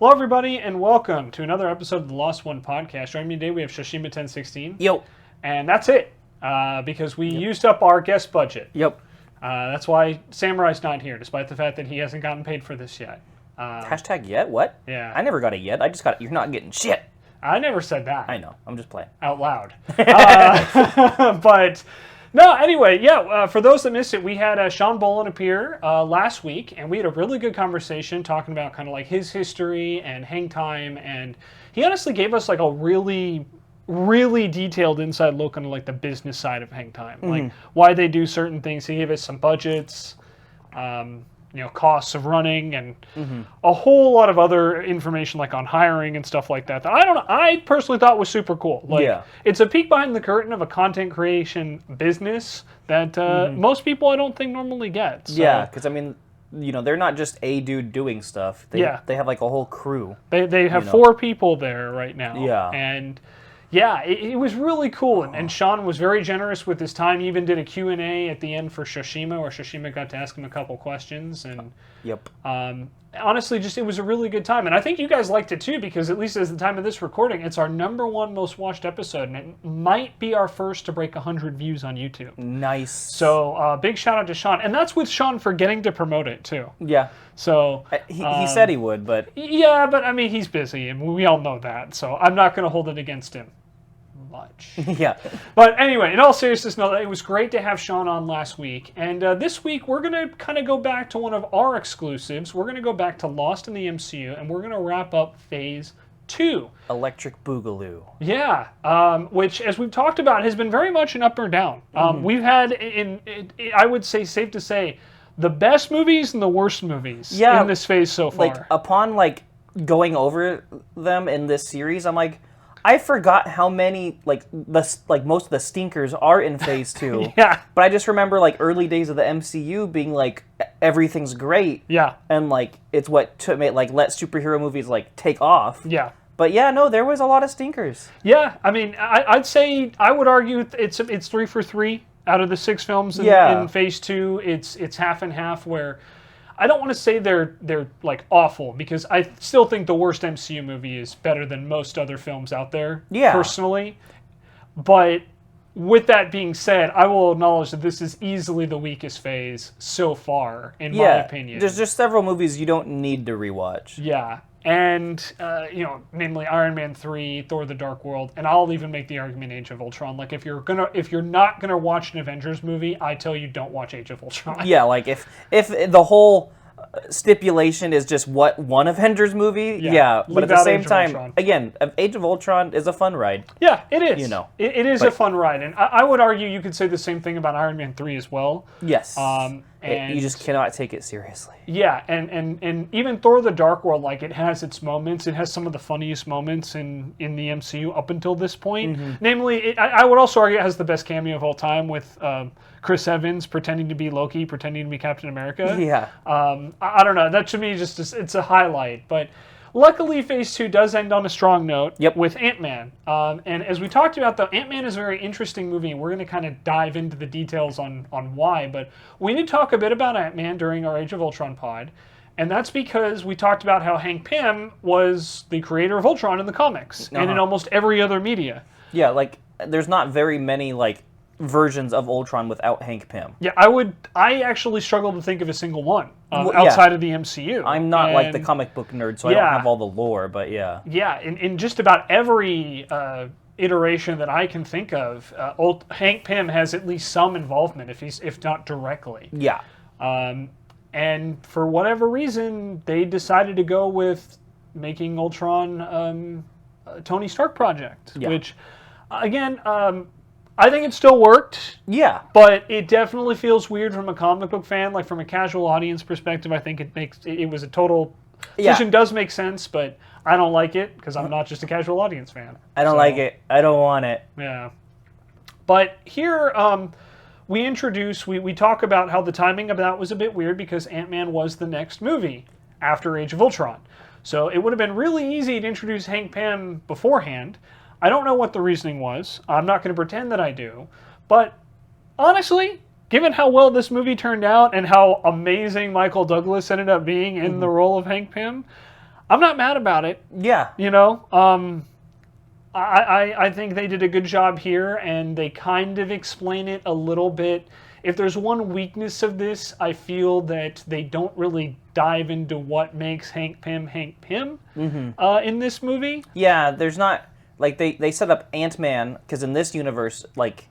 Hello, everybody, and welcome to another episode of the Lost One podcast. Joining me today, we have Shoshima 1016. Yo. And that's it, because we used up our guest budget. Yep. That's why Samurai's not here, despite the fact that he hasn't gotten paid for this yet. Hashtag yet? What? Yeah. I never got it yet. I just got it. You're not getting shit. I never said that. I know. I'm just playing. Out loud. But... No, anyway, for those that missed it, we had Sean Boland appear last week, and we had a really good conversation talking about kind of like his history and hang time, and he honestly gave us like a really, really detailed inside look on like the business side of hang time, like why they do certain things. He gave us some budgets, costs of running, and a whole lot of other information like on hiring and stuff like that. That I personally thought was super cool. Like, it's a peek behind the curtain of a content creation business that most people I don't think normally get. So. Yeah, because I mean, they're not just a dude doing stuff. They have like a whole crew. They have 4 people there right now. Yeah. And yeah, it was really cool, and Sean was very generous with his time. He even did a Q&A at the end for Shoshima, where Shoshima got to ask him a couple questions, and honestly, it was a really good time, and I think you guys liked it too, because at least as the time of this recording, it's our #1 most watched episode, and it might be our first to break 100 views on YouTube. Nice. So big shout out to Sean, and that's with Sean forgetting to promote it too. Yeah. So he said he would, but yeah, but I mean he's busy, and we all know that. So I'm not going to hold it against him much. Yeah. But anyway, in all seriousness, no, it was great to have Sean on last week. And this week, we're going to kind of go back to one of our exclusives. We're going to go back to Lost in the MCU, and we're going to wrap up Phase 2. Electric Boogaloo. Yeah, which, as we've talked about, has been very much an up or down. We've had, I would say, safe to say, the best movies and the worst movies in this phase so far. Like, upon, going over them in this series, I'm like... I forgot how many, most of the stinkers are in Phase 2. Yeah. But I just remember, early days of the MCU being, everything's great. Yeah. And, it's what let superhero movies, take off. Yeah. But, yeah, no, there was a lot of stinkers. Yeah, I mean, I would argue it's 3 for 3 out of the 6 films in Phase 2. It's half and half, where... I don't want to say they're awful, because I still think the worst MCU movie is better than most other films out there, personally. But with that being said, I will acknowledge that this is easily the weakest phase so far, in my opinion. There's just several movies you don't need to rewatch. Yeah. And, namely Iron Man 3, Thor the Dark World, and I'll even make the argument Age of Ultron. Like, if you're not gonna watch an Avengers movie, I tell you don't watch Age of Ultron. Yeah, if the whole stipulation is just one Avengers movie, but at the same time, again, Age of Ultron is a fun ride. Yeah, it is. It is a fun ride, and I would argue you could say the same thing about Iron Man 3 as well. Yes. And you just cannot take it seriously. Yeah, and even Thor the Dark World, it has its moments. It has some of the funniest moments in the MCU up until this point. Namely, I would also argue it has the best cameo of all time with Chris Evans pretending to be Loki, pretending to be Captain America. Yeah. I don't know. That to me it's a highlight. But luckily, Phase 2 does end on a strong note with Ant-Man. And as we talked about, though, Ant-Man is a very interesting movie, and we're going to kind of dive into the details on why. But we did talk a bit about Ant-Man during our Age of Ultron pod, and that's because we talked about how Hank Pym was the creator of Ultron in the comics and in almost every other media. Yeah, there's not very many, versions of Ultron without Hank Pym. Yeah, I actually struggle to think of a single one outside of the MCU. I'm not the comic book nerd, so I don't have all the lore, but yeah. Yeah, in just about every iteration that I can think of, Hank Pym has at least some involvement, if not directly. Yeah. And for whatever reason, they decided to go with making Ultron a Tony Stark project, which, again... I think it still worked. Yeah. But it definitely feels weird from a comic book fan. From a casual audience perspective, I think it was a total... Decision does make sense, but I don't like it because I'm not just a casual audience fan. I don't like it. I don't want it. Yeah. But here, we talk about how the timing of that was a bit weird because Ant-Man was the next movie after Age of Ultron. So it would have been really easy to introduce Hank Pym beforehand. I don't know what the reasoning was. I'm not going to pretend that I do. But honestly, given how well this movie turned out and how amazing Michael Douglas ended up being in the role of Hank Pym, I'm not mad about it. Yeah. You know, I think they did a good job here, and they kind of explain it a little bit. If there's one weakness of this, I feel that they don't really dive into what makes Hank Pym in this movie. Yeah, there's not, like, they set up Ant-Man, because in this universe, like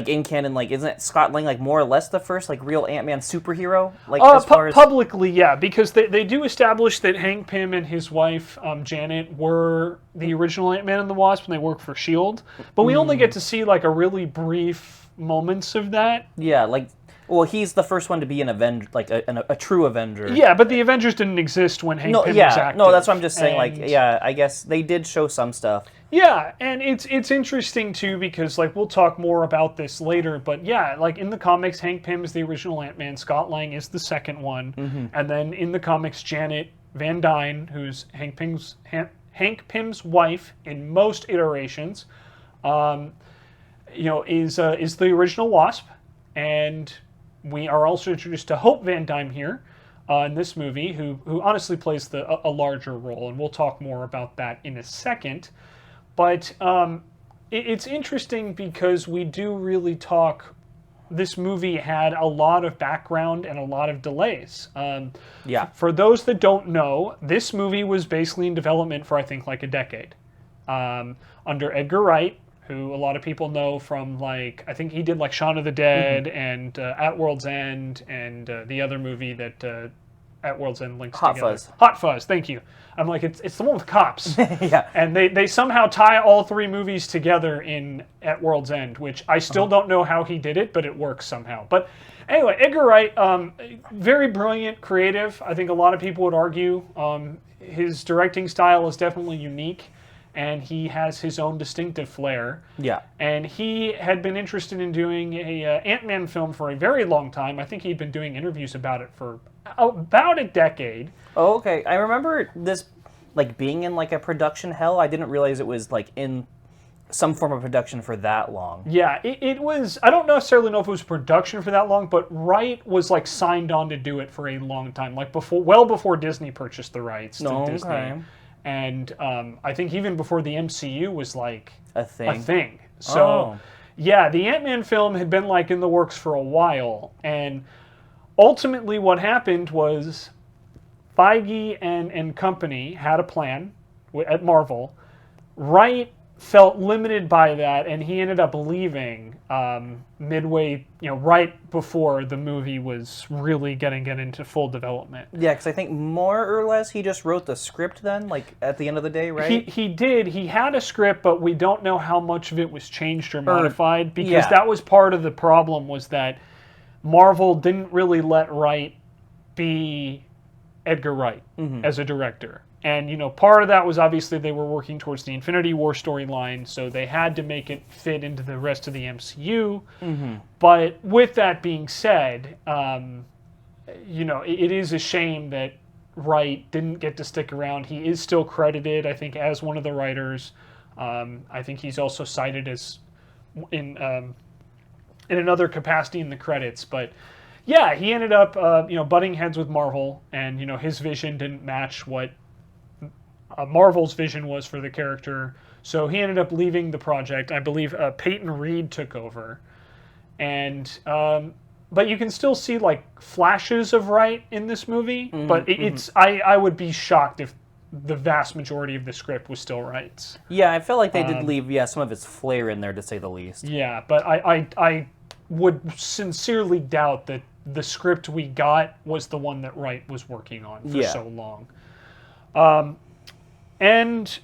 in canon, like, isn't Scott Lang like more or less the first like real Ant-Man superhero? Like as far as publicly, yeah, because they do establish that Hank Pym and his wife Janet were the original Ant-Man and the Wasp, and they work for S.H.I.E.L.D. But we only get to see like a really brief moments of that. Yeah, like. Well, he's the first one to be an Avenger, like a true Avenger. Yeah, but the Avengers didn't exist when Hank Pym was active. No, that's what I'm just saying. Like, yeah, I guess they did show some stuff. Yeah, and it's interesting too because like we'll talk more about this later, but yeah, like in the comics, Hank Pym is the original Ant-Man, Scott Lang is the second one, and then in the comics, Janet Van Dyne, who's Hank Pym's wife in most iterations, is the original Wasp, and we are also introduced to Hope Van Dyne here in this movie, who honestly plays a larger role, and we'll talk more about that in a second. But it's interesting because we do really talk. This movie had a lot of background and a lot of delays. For those that don't know, this movie was basically in development for I think like a decade, under Edgar Wright, who a lot of people know from, like, I think he did like Shaun of the Dead and At World's End and the other movie that At World's End links together. Hot Fuzz, thank you. I'm like, it's the one with cops. Yeah. And they somehow tie all three movies together in At World's End, which I still don't know how he did it, but it works somehow. But anyway, Edgar Wright, very brilliant, creative. I think a lot of people would argue his directing style is definitely unique, and he has his own distinctive flair. Yeah. And he had been interested in doing a Ant-Man film for a very long time. I think he'd been doing interviews about it for about a decade. Oh, okay. I remember this, like, being in, like, a production hell. I didn't realize it was, like, in some form of production for that long. Yeah, it was, I don't necessarily know if it was production for that long, but Wright was, like, signed on to do it for a long time. Like, well before Disney purchased the rights to Disney. Okay. And I think even before the MCU was like a thing. So, yeah, the Ant-Man film had been like in the works for a while. And ultimately what happened was Feige and company had a plan at Marvel. Wright felt limited by that, and he ended up leaving midway, right before the movie was really getting into full development. Yeah, because I think more or less he just wrote the script then, like at the end of the day, right? He did. He had a script, but we don't know how much of it was changed or modified, because that was part of the problem, was that Marvel didn't really let Wright be Edgar Wright as a director. And, part of that was obviously they were working towards the Infinity War storyline, so they had to make it fit into the rest of the MCU. But with that being said, it is a shame that Wright didn't get to stick around. He is still credited, I think, as one of the writers. I think he's also cited as in another capacity in the credits. But yeah, he ended up, butting heads with Marvel, and, his vision didn't match what Marvel's vision was for the character, so he ended up leaving the project. I believe Peyton Reed took over, and but you can still see like flashes of Wright in this movie. But it's I would be shocked if the vast majority of the script was still Wright's. Yeah, I felt like they did leave some of its flair in there, to say the least. Yeah, but I would sincerely doubt that the script we got was the one that Wright was working on for so long. And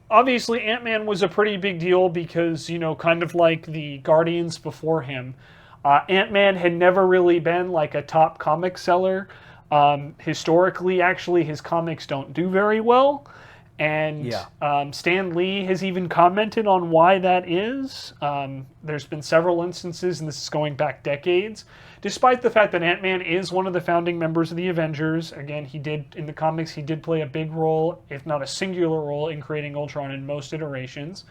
obviously Ant-Man was a pretty big deal because, kind of like the Guardians before him, Ant-Man had never really been like a top comic seller. Historically, actually, his comics don't do very well. And Stan Lee has even commented on why that is. There's been several instances, and this is going back decades, despite the fact that Ant-Man is one of the founding members of the Avengers. Again, in the comics, he did play a big role, if not a singular role, in creating Ultron in most iterations.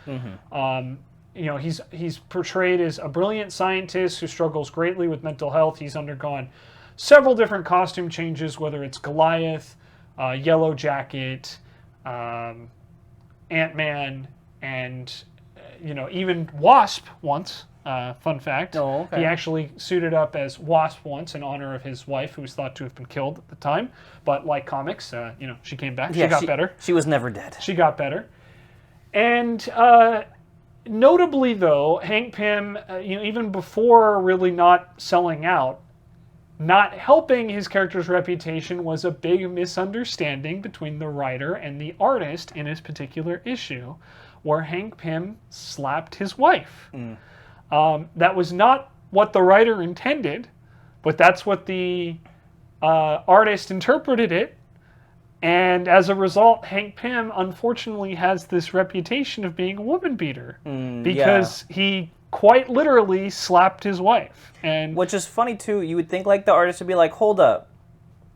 He's portrayed as a brilliant scientist who struggles greatly with mental health. He's undergone several different costume changes, whether it's Goliath, Yellow Jacket, Ant-Man, and even Wasp once. Fun fact. Oh, okay. He actually suited up as Wasp once in honor of his wife, who was thought to have been killed at the time. But like comics, she came back. Yeah, she got better. She was never dead. She got better. And notably, though, Hank Pym, even before really not selling out, not helping his character's reputation was a big misunderstanding between the writer and the artist in his particular issue, where Hank Pym slapped his wife. That was not what the writer intended, but that's what the artist interpreted it. And as a result, Hank Pym unfortunately has this reputation of being a woman beater because he quite literally slapped his wife. And which is funny too. You would think like the artist would be like, "Hold up,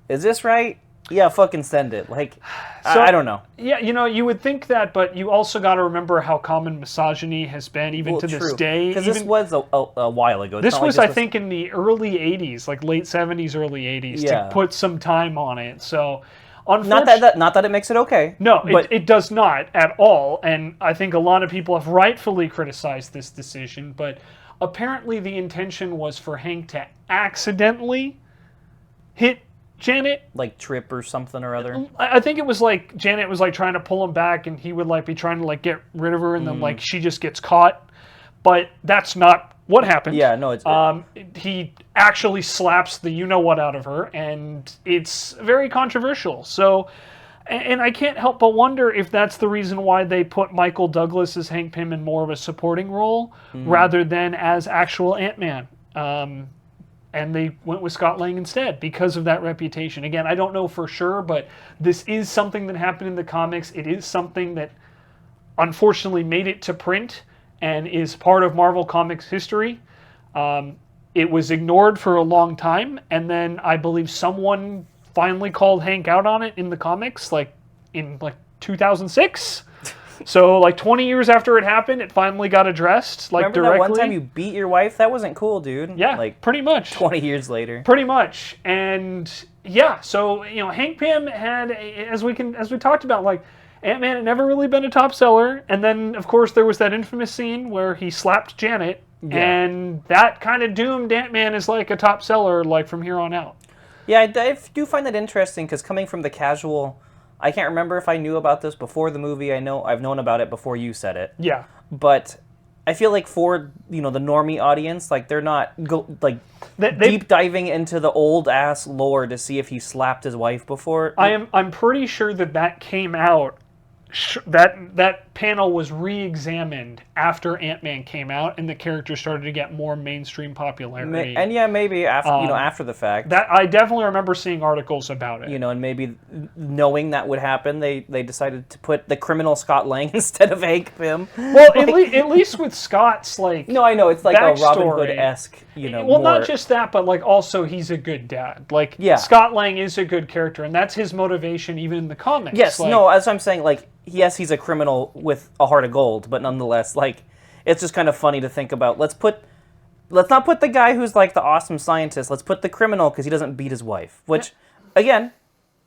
is this right? Yeah, fucking send it." Like, I don't know. Yeah, you would think that, but you also got to remember how common misogyny has been even to this day. Because this was a while ago. This was, I think, in the early 80s, like late 70s, early 80s, to put some time on it. So, not that it makes it okay. No, but it does not at all. And I think a lot of people have rightfully criticized this decision, but apparently the intention was for Hank to accidentally hit Janet, like trip or something or other. I think it was like Janet was like trying to pull him back, and he would like be trying to like get rid of her, and then like she just gets caught. But that's not what happened. Yeah, no, it's he actually slaps the you-know-what out of her, and it's very controversial. So, and I can't help but wonder if that's the reason why they put Michael Douglas as Hank Pym in more of a supporting role rather than as actual Ant-Man. And they went with Scott Lang instead because of that reputation. Again, I don't know for sure, but this is something that happened in the comics. It is something that unfortunately made it to print and is part of Marvel Comics history. It was ignored for a long time, and then I believe someone finally called Hank out on it in the comics, in 2006. So, 20 years after it happened, it finally got addressed, Remember directly. That one time you beat your wife? That wasn't cool, dude. Yeah, pretty much. 20 years later. Pretty much. And, yeah, so, Hank Pym had, as we talked about, Ant-Man had never really been a top seller. And then, of course, there was that infamous scene where he slapped Janet. Yeah. And that kind of doomed Ant-Man as, a top seller, from here on out. Yeah, I do find that interesting, because coming from the casual... I can't remember if I knew about this before the movie. I know I've known about it before you said it. Yeah. But I feel like for, the normie audience, they're not deep diving into the old ass lore to see if he slapped his wife before. I'm pretty sure that came out. That panel was re-examined after Ant-Man came out, and the character started to get more mainstream popularity. And yeah, maybe after after the fact. That I definitely remember seeing articles about it. And maybe knowing that would happen, they decided to put the criminal Scott Lang instead of Hank Pym. Well, at least with Scott's No, I know it's like backstory, a Robin Hood-esque. Well, more... not just that, but also he's a good dad. Scott Lang is a good character, and that's his motivation even in the comics. Yes, no, as I'm saying, yes, he's a criminal with a heart of gold, but nonetheless, it's just kind of funny to think about. Let's not put the guy who's the awesome scientist. Let's put the criminal because he doesn't beat his wife. Which, again,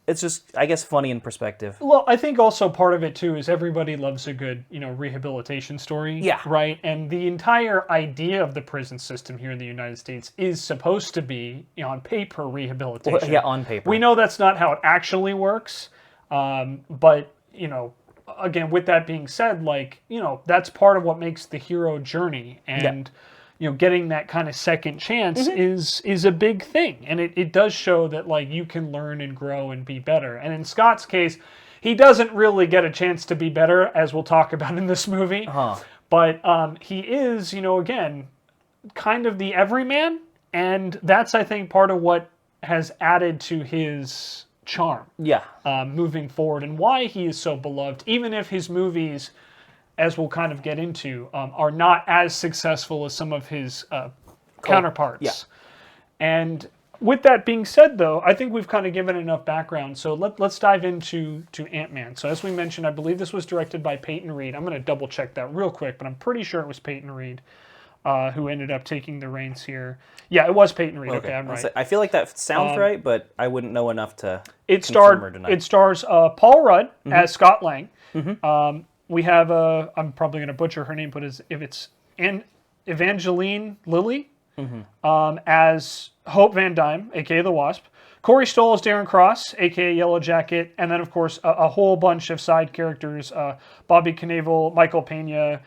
it's just, I guess, funny in perspective. Well, I think also part of it too is everybody loves a good, rehabilitation story. Yeah. Right. And the entire idea of the prison system here in the United States is supposed to be, on paper, rehabilitation. Well, yeah, on paper. We know that's not how it actually works, but again, with that being said, that's part of what makes the hero journey, and getting that kind of second chance is a big thing, and it does show that you can learn and grow and be better. And in Scott's case, he doesn't really get a chance to be better, as we'll talk about in this movie. But he is, again, kind of the everyman, and that's, I think, part of what has added to his charm moving forward, and why he is so beloved, even if his movies, as we'll kind of get into, are not as successful as some of his counterparts. And with that being said, though, I think we've kind of given enough background, so let's dive into Ant-Man. So as we mentioned, I believe this was directed by Peyton Reed. I'm going to double check that real quick, but I'm pretty sure it was Peyton Reed. who ended up taking the reins here. Yeah, it was Peyton Reed. Okay, I'm right. I feel like that sounds right, but I wouldn't know enough to It confirm or deny. stars Paul Rudd as Scott Lang. We have I'm probably going to butcher her name, but if it's Evangeline Lilly as Hope Van Dyne, aka the Wasp. Corey Stoll as Darren Cross, aka Yellow Jacket, and then of course a whole bunch of side characters: Bobby Knievel, Michael Pena,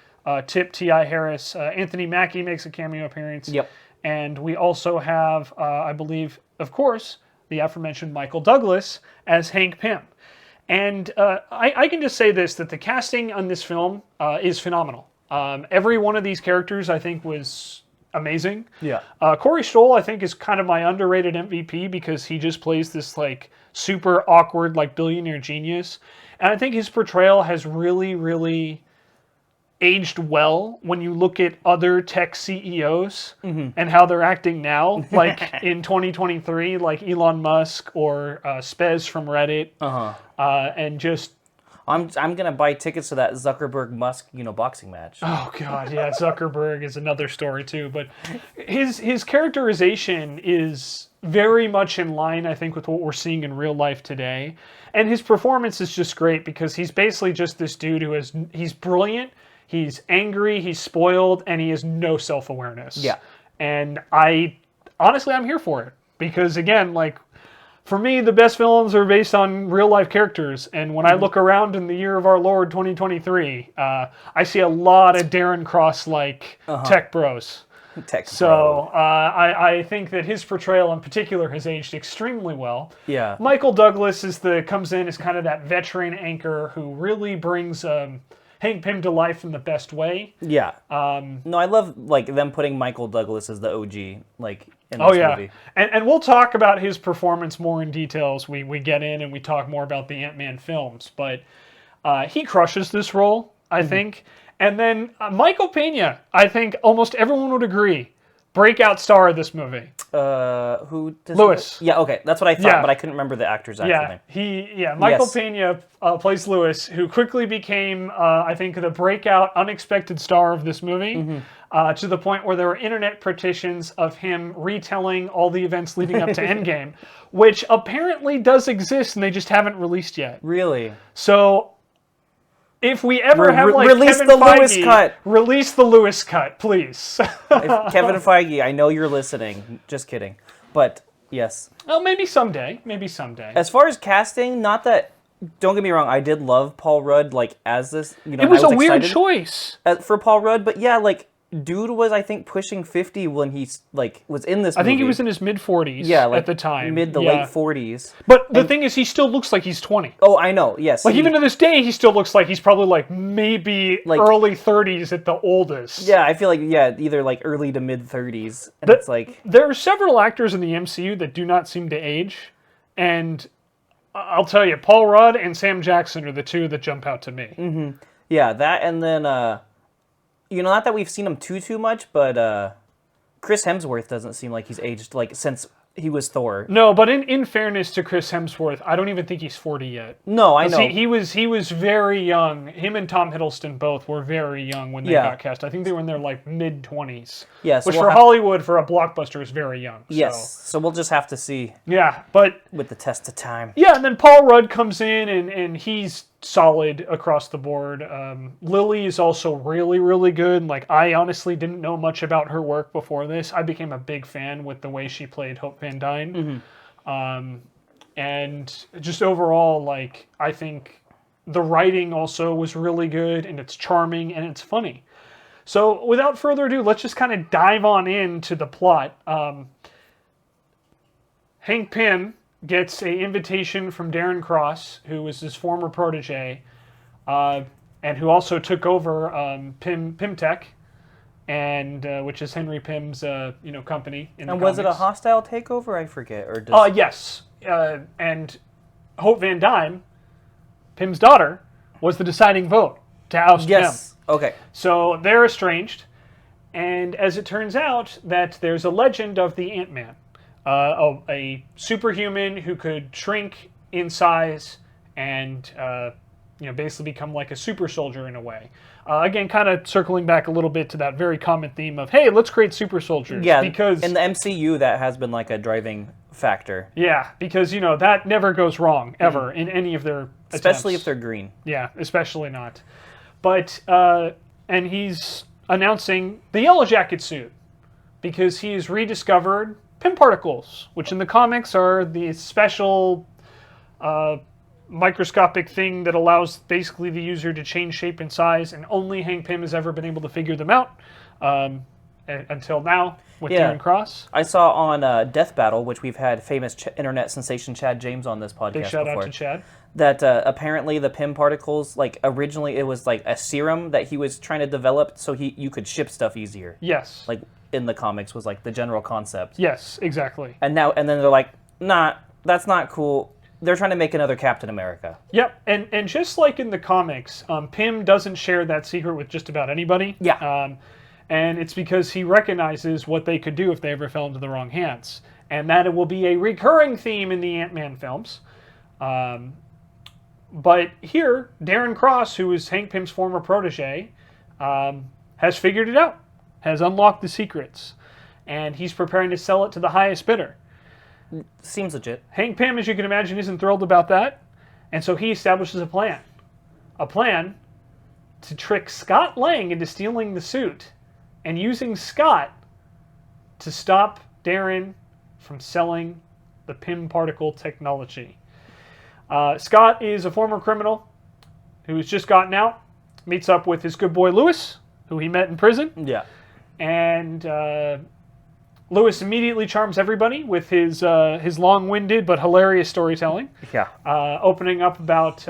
Tip T.I. Harris, Anthony Mackie makes a cameo appearance. Yep. And we also have, I believe, of course, the aforementioned Michael Douglas as Hank Pym. And I can just say this, that the casting on this film is phenomenal. Every one of these characters, I think, was amazing. Yeah. Corey Stoll, I think, is kind of my underrated MVP because he just plays this, like, super awkward, like, billionaire genius. And I think his portrayal has really, really aged well when you look at other tech CEOs and how they're acting now, like in 2023, like Elon Musk or Spez from Reddit, and just I'm gonna buy tickets to that Zuckerberg Musk boxing match. oh god, yeah, Zuckerberg is another story too. But his characterization is very much in line, I think, with what we're seeing in real life today, and his performance is just great because he's basically just this dude he's brilliant. He's angry, he's spoiled, and he has no self-awareness. Yeah. And honestly, I'm here for it. Because again, like, for me, the best films are based on real-life characters. And when I look around in the year of our Lord, 2023, I see a lot of Darren Cross-like tech bros. So I think that his portrayal in particular has aged extremely well. Yeah. Michael Douglas comes in as kind of that veteran anchor who really brings Hank Pym to life in the best way. Yeah. No, I love like them putting Michael Douglas as the OG, like in this movie. And we'll talk about his performance more in detail as we get in and we talk more about the Ant-Man films. But he crushes this role, I think. And then Michael Pena, I think almost everyone would agree, breakout star of this movie. Who? Lewis. Yeah, okay, that's what I thought, but I couldn't remember the actor's actual name. Michael Pena plays Lewis, who quickly became, I think, the breakout, unexpected star of this movie, to the point where there were internet petitions of him retelling all the events leading up to Endgame, which apparently does exist, and they just haven't released yet. Really? So if we ever have like release Kevin the Feige, Lewis cut. Release the Lewis cut, please. Kevin Feige, I know you're listening. Just kidding. But yes. Well, maybe someday. Maybe someday. As far as casting, not that. Don't get me wrong. I did love Paul Rudd, like as this. It was a weird choice for Paul Rudd, but yeah, like dude was I think pushing 50 when he like was in this movie. I think he was in his mid 40s. Yeah, like at the time, mid to late 40s. But the thing is, he still looks like he's 20. Oh, I know. Yes. Like even to this day, he still looks like he's probably like maybe like early 30s at the oldest. Yeah, I feel like either like early to mid 30s. And it's like there are several actors in the MCU that do not seem to age, and I'll tell you, Paul Rudd and Sam Jackson are the two that jump out to me. Yeah, that and then. Not that we've seen him too much, but Chris Hemsworth doesn't seem like he's aged like since he was Thor. No, but in fairness to Chris Hemsworth, I don't even think he's 40 yet. No, I know. He was very young. Him and Tom Hiddleston both were very young when they got cast. I think they were in their like mid 20s. Yes, which for Hollywood for a blockbuster is very young. Yes, so we'll just have to see. Yeah, but with the test of time. Yeah, and then Paul Rudd comes in and he's solid across the board. Lily is also really, really good. Like, I honestly didn't know much about her work before this. I became a big fan with the way she played Hope Van Dyne. And just overall, like, I think the writing also was really good, and it's charming, and it's funny. So, without further ado, let's just kind of dive on into the plot. Hank Pym gets an invitation from Darren Cross, who was his former protege, and who also took over Pym Tech, and which is Henry Pym's company. And was it a hostile takeover? I forget. Or yes. And Hope Van Dyne, Pym's daughter, was the deciding vote to oust Pym. Okay. So they're estranged, and as it turns out, that there's a legend of the Ant-Man. A superhuman who could shrink in size and basically become like a super soldier in a way. Again, kind of circling back a little bit to that very common theme of, hey, let's create super soldiers. Yeah, because in the MCU, that has been like a driving factor. Yeah, because, that never goes wrong, ever, in any of their Especially attempts. if they're green. Yeah, especially not. But, and he's announcing the Yellow Jacket suit, because he's rediscovered Pym particles, which in the comics are the special microscopic thing that allows basically the user to change shape and size, and only Hank Pym has ever been able to figure them out until now with Darren Cross. I saw on Death Battle, which we've had famous internet sensation Chad James on this podcast Big shout before, out to Chad. that apparently the Pym particles, like originally it was like a serum that he was trying to develop so you could ship stuff easier. Yes. Like in the comics was like the general concept. Yes, exactly. And then they're like, nah, that's not cool. They're trying to make another Captain America. Yep, and just like in the comics, Pym doesn't share that secret with just about anybody. Yeah. And it's because he recognizes what they could do if they ever fell into the wrong hands. And that it will be a recurring theme in the Ant-Man films. But here, Darren Cross, who is Hank Pym's former protege, has figured it out, has unlocked the secrets, and he's preparing to sell it to the highest bidder. Seems legit. Hank Pym, as you can imagine, isn't thrilled about that, and so he establishes a plan. A plan to trick Scott Lang into stealing the suit and using Scott to stop Darren from selling the Pym particle technology. Scott is a former criminal who's just gotten out, meets up with his good boy Lewis, who he met in prison. Yeah. And Lewis immediately charms everybody with his long-winded but hilarious storytelling. Yeah. Opening up about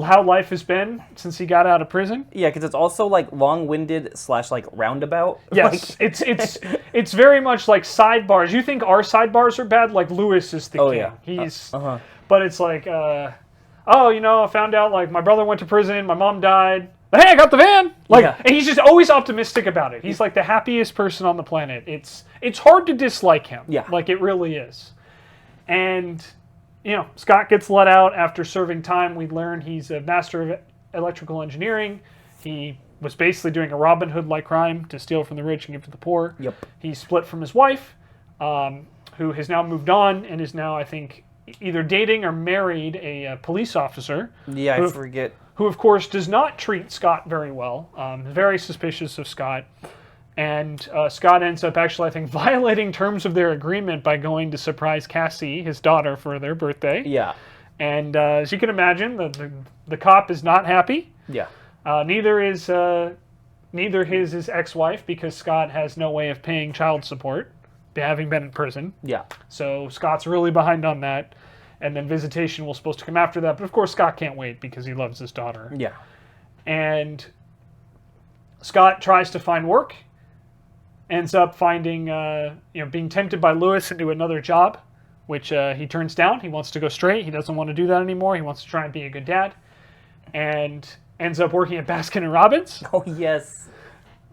how life has been since he got out of prison. Yeah, because it's also like long-winded / like roundabout. Yes, it's very much like sidebars. You think our sidebars are bad? Like Lewis is the king. Yeah. He's, but it's like, I found out like my brother went to prison, my mom died. But hey, I got the van! And he's just always optimistic about it. He's like the happiest person on the planet. It's hard to dislike him. Yeah. Like it really is. And, Scott gets let out after serving time. We learn he's a master of electrical engineering. He was basically doing a Robin Hood-like crime to steal from the rich and give to the poor. Yep. He split from his wife, who has now moved on and is now, I think, either dating or married a police officer. Yeah, I forget. Who, of course, does not treat Scott very well. Very suspicious of Scott. And Scott ends up actually, I think, violating terms of their agreement by going to surprise Cassie, his daughter, for their birthday. Yeah. And as you can imagine, the cop is not happy. Yeah. Neither is his ex-wife, because Scott has no way of paying child support, having been in prison. Yeah. So Scott's really behind on that. And then visitation was supposed to come after that. But of course, Scott can't wait because he loves his daughter. Yeah. And Scott tries to find work. Ends up finding, being tempted by Lewis into another job, which he turns down. He wants to go straight. He doesn't want to do that anymore. He wants to try and be a good dad. And ends up working at Baskin & Robbins. Oh, yes.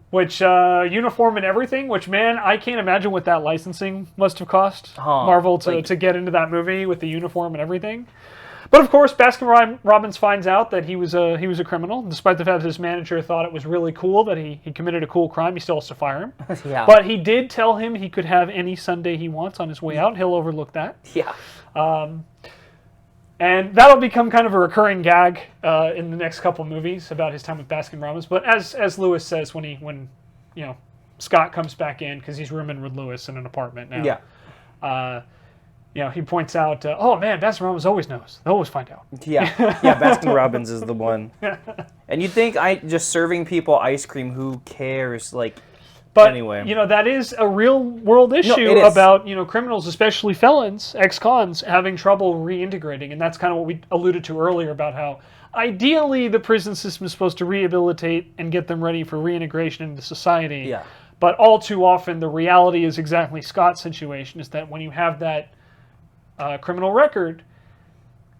Which, uniform and everything, which, man, I can't imagine what that licensing must have cost Marvel to get into that movie with the uniform and everything. But, of course, Baskin Robbins finds out that he was a criminal, despite the fact that his manager thought it was really cool that he committed a cool crime. He still has to fire him. Yeah. But he did tell him he could have any Sunday he wants on his way out. He'll overlook that. Yeah. And that'll become kind of a recurring gag in the next couple movies about his time with Baskin Robbins. But as Lewis says when Scott comes back in, because he's rooming with Lewis in an apartment now. Yeah. He points out, oh man, Baskin Robbins always knows. They'll always find out. Yeah. Yeah, Baskin Robbins is the one. And you'd think just serving people ice cream, who cares? But anyway, that is a real world issue about, criminals, especially felons, ex-cons, having trouble reintegrating. And that's kind of what we alluded to earlier about how ideally the prison system is supposed to rehabilitate and get them ready for reintegration into society. Yeah. But all too often the reality is exactly Scott's situation, is that when you have that criminal record,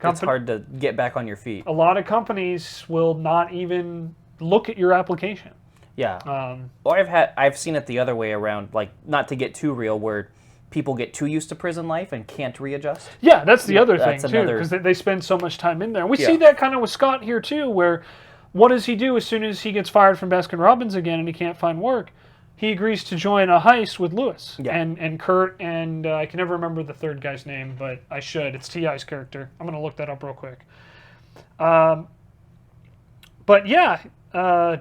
it's hard to get back on your feet. A lot of companies will not even look at your application. Yeah. Or I've seen it the other way around, not to get too real, where people get too used to prison life and can't readjust. Yeah, that's the other thing, that's too, another- because they spend so much time in there. And we Yeah. see that kind of with Scott here, too, where what does he do as soon as he gets fired from Baskin-Robbins again and he can't find work? He agrees to join a heist with Lewis and Kurt, and I can never remember the third guy's name, but I should. It's T.I.'s character. I'm going to look that up real quick. But yeah,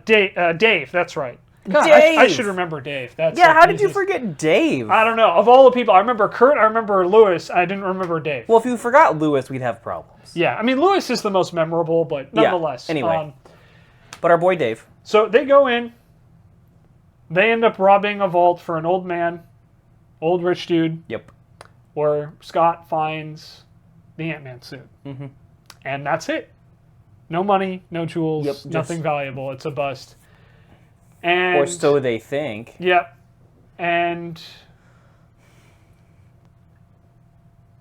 Dave, that's right. God, Dave! I should remember Dave. That's Yeah, like how the did you easiest- forget Dave? I don't know. Of all the people, I remember Kurt, I remember Lewis, I didn't remember Dave. Well, if you forgot Lewis, we'd have problems. Yeah, I mean, Lewis is the most memorable, but nonetheless. Anyway. But our boy Dave. So they go in. They end up robbing a vault for an old man, old rich dude, Yep. where Scott finds the Ant-Man suit. Mm-hmm. And that's it. No money, no jewels, Yep, nothing valuable. It's a bust. And Or so they think. Yep. And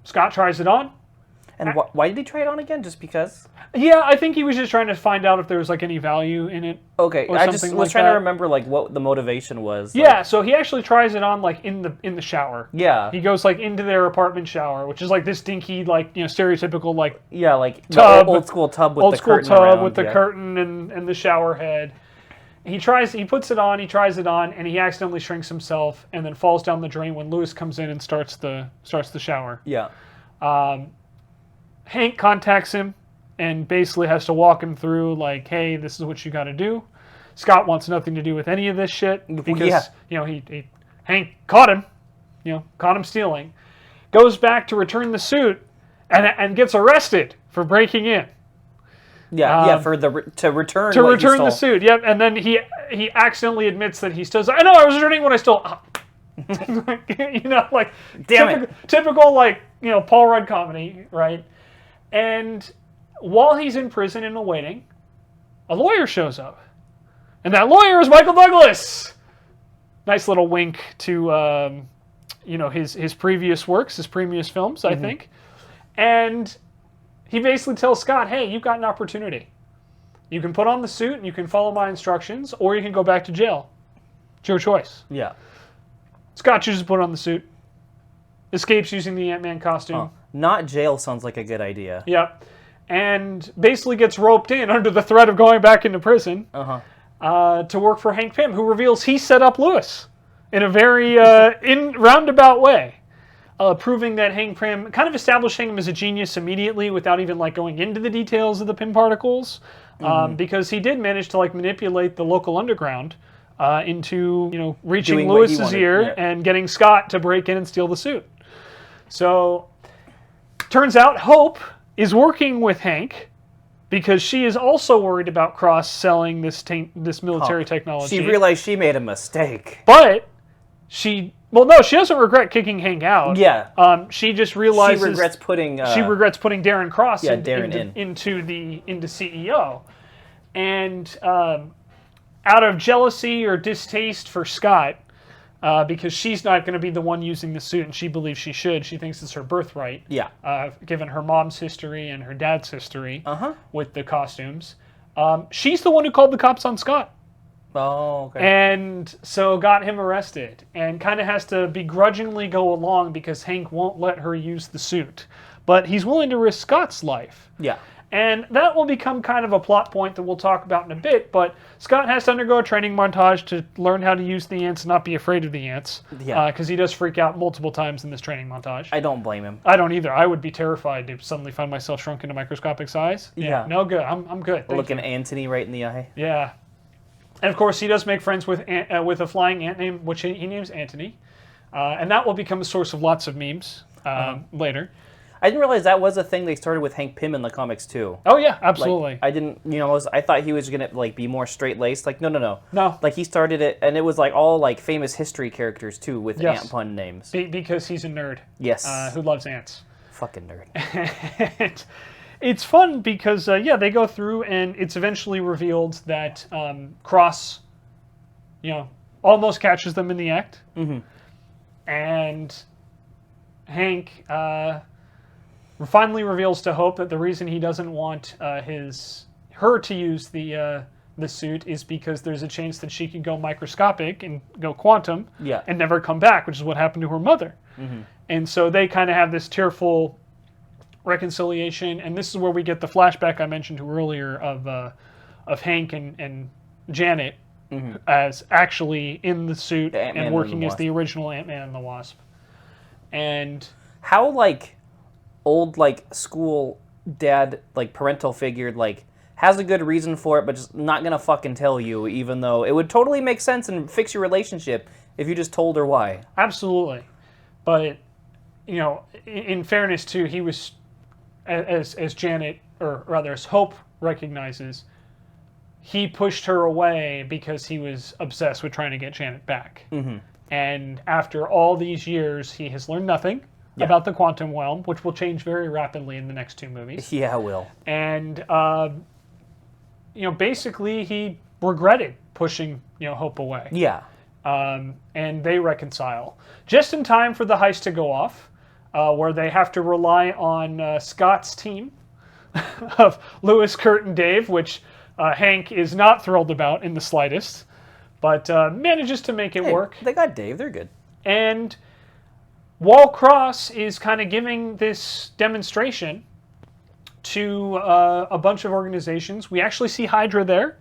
Scott tries it on. And why did he try it on again? Just because? Yeah, I think he was just trying to find out if there was like any value in it. Okay, Or I just something was like trying that. to remember like what the motivation was. Yeah, so he actually tries it on like in the shower. Yeah. He goes like into their apartment shower, which is like this dinky, like, you know, stereotypical like Yeah, like Tub. the old school tub with old the school curtain tub around, with the yeah. curtain and the shower head. He puts it on, he tries it on, and he accidentally shrinks himself and then falls down the drain when Lewis comes in and starts the shower. Yeah. Hank contacts him and basically has to walk him through like, hey, this is what you got to do. Scott wants nothing to do with any of this shit because you know Hank caught him, caught him stealing. Goes back to return the suit and gets arrested for breaking in. Yeah, for to return To what he return the stole. suit. Yep, and then he accidentally admits that he still. I know I was returning what I stole. Like Damn typical like Paul Rudd comedy, right? And while he's in prison and awaiting, a lawyer shows up, and that lawyer is Michael Douglas. Nice little wink to his previous works, his previous films, I think, and he basically tells Scott, hey, you've got an opportunity. You can put on the suit and you can follow my instructions, or you can go back to jail. It's your choice. Yeah. Scott chooses to put on the suit. Escapes using the Ant-Man costume. Not jail sounds like a good idea. Yep. And basically gets roped in under the threat of going back into prison to work for Hank Pym, who reveals he set up Lewis in a very roundabout way. Proving that Hank Pym, kind of establishing him as a genius immediately without even like going into the details of the Pym particles, because he did manage to like manipulate the local underground into reaching Doing what he Lewis's wanted, ear yeah. and getting Scott to break in and steal the suit. So turns out Hope is working with Hank because she is also worried about cross-selling this military technology. She realized she made a mistake. But she doesn't regret kicking Hank out. Yeah. She just realizes She regrets putting Darren Cross Darren into CEO, and out of jealousy or distaste for Scott, because she's not going to be the one using the suit, and she believes she should. She thinks it's her birthright. Yeah. Given her mom's history and her dad's history with the costumes, she's the one who called the cops on Scott. Oh, okay. And so got him arrested and kind of has to begrudgingly go along because Hank won't let her use the suit. But he's willing to risk Scott's life. Yeah. And that will become kind of a plot point that we'll talk about in a bit. But Scott has to undergo a training montage to learn how to use the ants and not be afraid of the ants. Yeah. Because he does freak out multiple times in this training montage. I don't blame him. I don't either. I would be terrified to suddenly find myself shrunk into microscopic size. Yeah. No good. I'm good. Thank Looking you. Anthony right in the eye. Yeah. And of course, he does make friends with a flying ant name, which he names Anthony. And that will become a source of lots of memes later. I didn't realize that was a thing they started with Hank Pym in the comics too. Oh yeah, absolutely. I didn't, I thought he was gonna like be more straight laced. Like no. No. Like he started it, and it was like all like famous history characters too with Yes. ant pun names. Because he's a nerd. Yes. Who loves ants. Fucking nerd. It's fun because they go through and it's eventually revealed that Cross, almost catches them in the act, and Hank finally reveals to Hope that the reason he doesn't want her to use the the suit is because there's a chance that she could go microscopic and go quantum Yeah. and never come back, which is what happened to her mother. And so they kind of have this tearful reconciliation, and this is where we get the flashback I mentioned to earlier of Hank and Janet as actually in the suit and working as the original Ant-Man and the Wasp. And how like old like school dad like parental figure like has a good reason for it, but just not gonna fucking tell you, even though it would totally make sense and fix your relationship if you just told her why. Absolutely. But, you know, in fairness too, he was, as Janet, or rather as Hope recognizes, he pushed her away because he was obsessed with trying to get Janet back. And after all these years, he has learned nothing about the quantum realm, which will change very rapidly in the next 2 movies. Yeah, it will. And, you know, basically he regretted pushing, you know, Hope away. Yeah. And they reconcile. Just in time for the heist to go off, where they have to rely on Scott's team of Lewis, Kurt, and Dave, which Hank is not thrilled about in the slightest, but manages to make it work. They got Dave. They're good. And while Cross is kind of giving this demonstration to a bunch of organizations, we actually see Hydra there,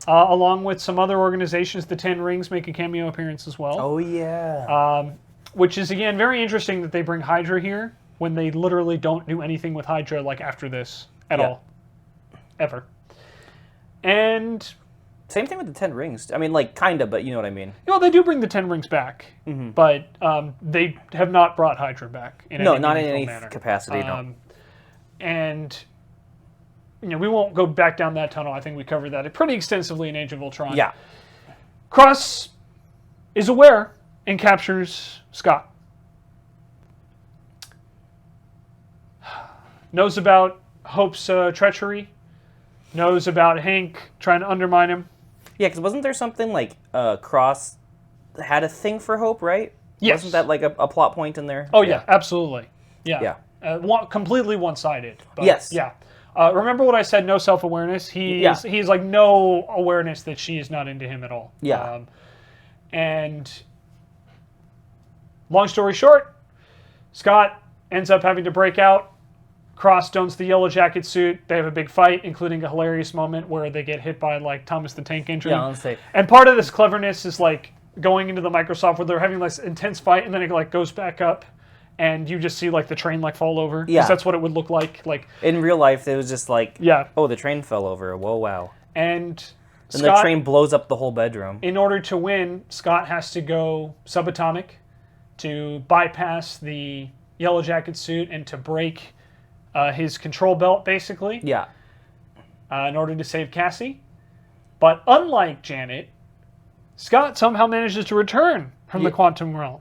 along with some other organizations. The Ten Rings make a cameo appearance as well. Oh, yeah. Which is, again, very interesting that they bring Hydra here when they literally don't do anything with Hydra like after this at all. Ever. And same thing with the Ten Rings. I mean, like, kind of, but you know what I mean. You know, they do bring the Ten Rings back, but they have not brought Hydra back in any not in any manner. capacity, no. And, you know, we won't go back down that tunnel. I think we covered that pretty extensively in Age of Ultron. Yeah. Cross is aware and captures Scott. Knows about Hope's treachery. Knows about Hank trying to undermine him. Yeah, because wasn't there something like Cross had a thing for Hope, right? Yes. Wasn't that like a plot point in there? Oh, yeah, absolutely. Yeah. Yeah. Completely one-sided. But yes. Yeah. Remember what I said, no self-awareness? He's like no awareness that she is not into him at all. Yeah. And long story short, Scott ends up having to break out. Cross dons the Yellow Jacket suit. They have a big fight, including a hilarious moment where they get hit by like Thomas the Tank Engine. Yeah, let's say. And part of this cleverness is like going into the Microsoft where they're having this intense fight, and then it like goes back up, and you just see like the train like fall over. Yeah, 'cause that's what it would look like. Like in real life, it was just like, yeah, oh, the train fell over. Whoa, wow. And Scott, the train blows up the whole bedroom. In order to win, Scott has to go subatomic to bypass the Yellow Jacket suit and to break his control belt, basically. Yeah. In order to save Cassie. But unlike Janet, Scott somehow manages to return from the quantum realm.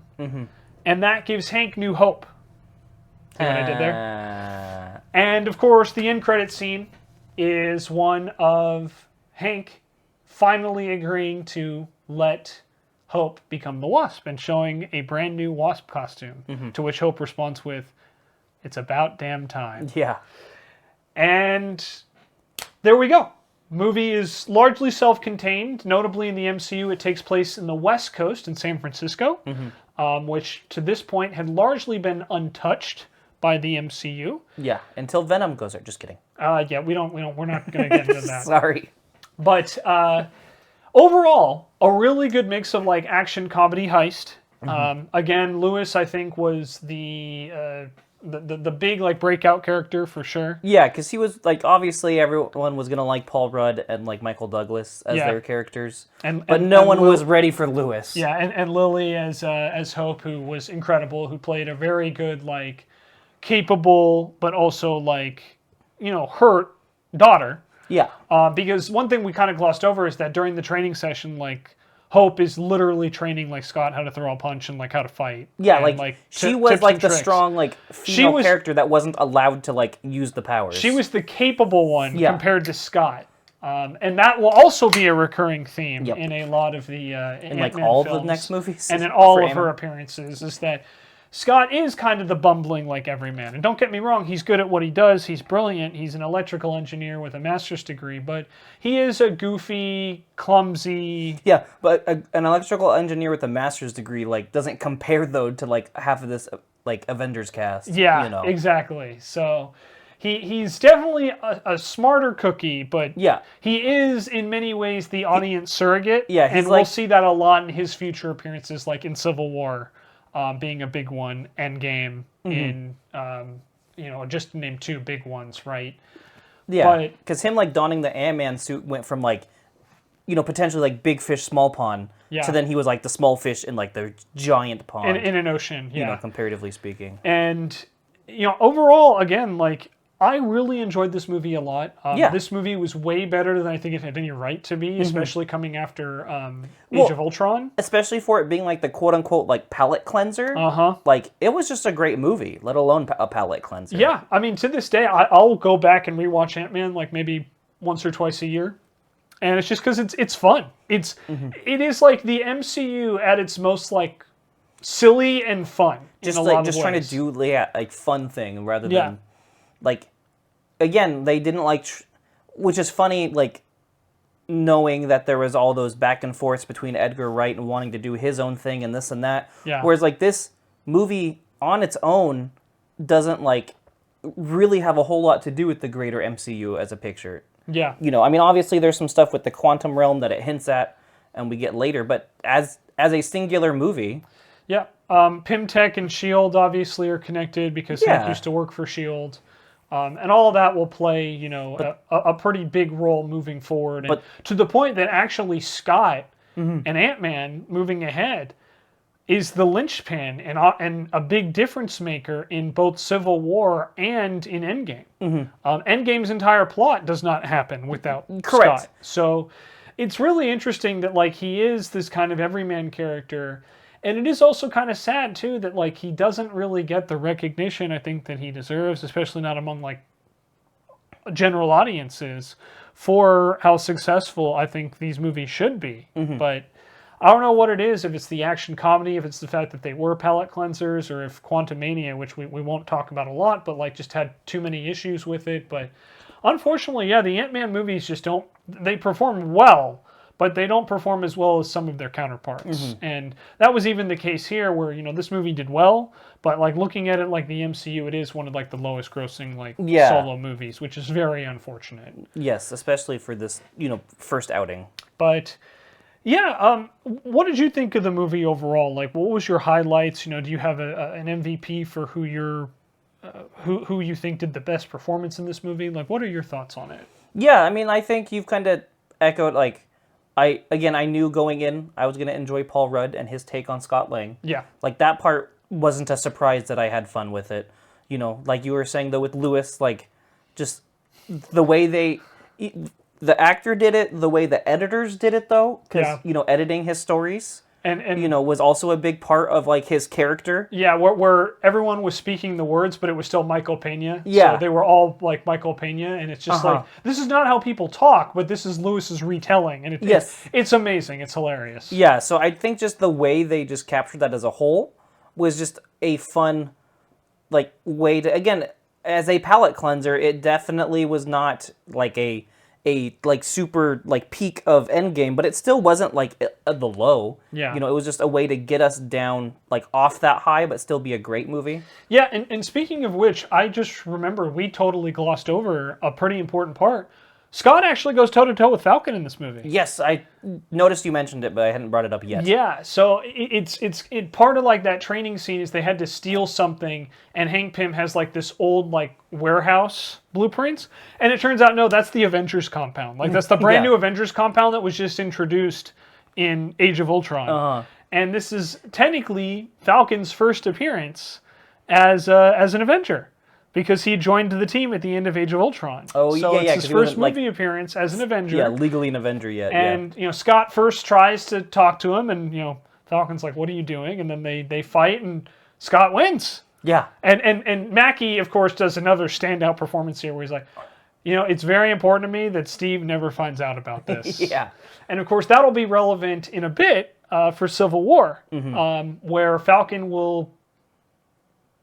And that gives Hank new hope. See what I did there? And, of course, the end credit scene is one of Hank finally agreeing to let Hope become the Wasp and showing a brand new Wasp costume, to which Hope responds with, "It's about damn time." Yeah. And there we go. Movie is largely self-contained. Notably in the MCU, it takes place in the West Coast in San Francisco, which to this point had largely been untouched by the MCU. Yeah, until Venom goes there. Just kidding. Yeah, we're not going to get into that. Sorry. But overall, a really good mix of like action, comedy, heist. Again, Lewis, I think, was the big like breakout character for sure. Yeah, because he was like, obviously everyone was gonna like Paul Rudd and like Michael Douglas as their characters, but no one was ready for Lewis. Yeah, and Lily as Hope, who was incredible, who played a very good like capable but also like hurt daughter. Yeah. Because one thing we kind of glossed over is that during the training session, like Hope is literally training like Scott how to throw a punch and like how to fight. Yeah, and, like she was like the tricks. strong like female character that wasn't allowed to like use the powers. She was the capable one compared to Scott. And that will also be a recurring theme in a lot of the in like all the next movies and in all of her appearances, is that Scott is kind of the bumbling like everyman. And don't get me wrong, he's good at what he does. He's brilliant. He's an electrical engineer with a master's degree, but he is a goofy, clumsy... Yeah, but an electrical engineer with a master's degree, like, doesn't compare, though, to, like, half of this, like, Avengers cast. Yeah, you know? Exactly. So he's definitely a smarter cookie, but yeah. he is, in many ways, the audience surrogate. Yeah, and we'll see that a lot in his future appearances, like in Civil War. Being a big one, Endgame, in, just to name two big ones, right? Yeah, because him, like, donning the Ant-Man suit went from, like, potentially, like, big fish, small pond, to then he was, like, the small fish in, like, the giant pond. In an ocean, yeah. Comparatively speaking. And, overall, again, like, I really enjoyed this movie a lot. This movie was way better than I think it had any right to be, especially coming after Age of Ultron. Especially for it being like the quote-unquote like palate cleanser. Like, it was just a great movie, let alone a palate cleanser. Yeah, I mean, to this day, I'll go back and rewatch Ant-Man like maybe once or twice a year. And it's just because it's fun. It is like the MCU at its most like silly and fun. Just trying to do like fun thing rather than... Like, again, they didn't like, which is funny, like, knowing that there was all those back and forths between Edgar Wright and wanting to do his own thing and this and that. Yeah. Whereas, like, this movie on its own doesn't, like, really have a whole lot to do with the greater MCU as a picture. Yeah. I mean, obviously there's some stuff with the quantum realm that it hints at and we get later, but as a singular movie... Yeah. Pym Tech and S.H.I.E.L.D. obviously are connected because Hank used to work for S.H.I.E.L.D. And all of that will play, a pretty big role moving forward. And to the point that actually Scott and Ant-Man moving ahead is the linchpin and a big difference maker in both Civil War and in Endgame. Endgame's entire plot does not happen without Scott. So it's really interesting that like he is this kind of everyman character. And it is also kind of sad, too, that, like, he doesn't really get the recognition, I think, that he deserves, especially not among, like, general audiences, for how successful I think these movies should be. But I don't know what it is, if it's the action comedy, if it's the fact that they were palate cleansers, or if Quantumania, which we won't talk about a lot, but, like, just had too many issues with it. But unfortunately, yeah, the Ant-Man movies just don't... They perform well, but they don't perform as well as some of their counterparts. And that was even the case here where, this movie did well, but like looking at it like the MCU, it is one of like the lowest grossing like solo movies, which is very unfortunate. Yes, especially for this, first outing. But yeah, what did you think of the movie overall? Like, what was your highlights? Do you have an MVP for who who you think did the best performance in this movie? Like, what are your thoughts on it? Yeah, I mean, I think you've kind of echoed, like, I knew going in I was going to enjoy Paul Rudd and his take on Scott Lang. Yeah. Like, that part wasn't a surprise that I had fun with it. Like you were saying, though, with Lewis, like, just the way the actor did it, the way the editors did it, though, because, editing his stories... And was also a big part of, like, his character. Yeah, where everyone was speaking the words, but it was still Michael Pena. Yeah. So they were all, like, Michael Pena, and it's just like, this is not how people talk, but this is Lewis's retelling. And it's amazing. It's hilarious. Yeah, so I think just the way they just captured that as a whole was just a fun, like, way to... Again, as a palate cleanser, it definitely was not, like, a like super like peak of Endgame, but it still wasn't like the low. Yeah. It was just a way to get us down like off that high, but still be a great movie. Yeah, and speaking of which, I just remember we totally glossed over a pretty important part. Scott actually goes toe-to-toe with Falcon in this movie. Yes, I noticed you mentioned it, but I hadn't brought it up yet. Yeah, so it's part of like that training scene is they had to steal something, and Hank Pym has like this old like warehouse blueprints, and it turns out no, that's the Avengers compound. Like that's the brand new Avengers compound that was just introduced in Age of Ultron, and this is technically Falcon's first appearance as an Avenger. Because he joined the team at the end of Age of Ultron. Oh, so yeah, it's his first movie appearance as an Avenger. Yeah, legally an Avenger yet. And, Scott first tries to talk to him, and, Falcon's like, what are you doing? And then they fight, and Scott wins. Yeah. And Mackie, of course, does another standout performance here where he's like, it's very important to me that Steve never finds out about this. Yeah. And, of course, that'll be relevant in a bit for Civil War, where Falcon will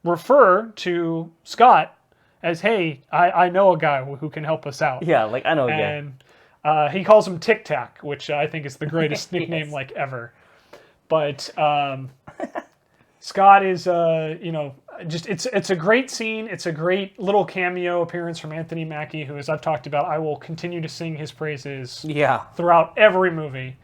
refer to Scott as, hey, I know a guy who can help us out. Yeah, like I know a guy. And he calls him Tic Tac, which I think is the greatest nickname Yes. like ever. But Scott is, just it's a great scene. It's a great little cameo appearance from Anthony Mackie, who, as I've talked about, I will continue to sing his praises throughout every movie.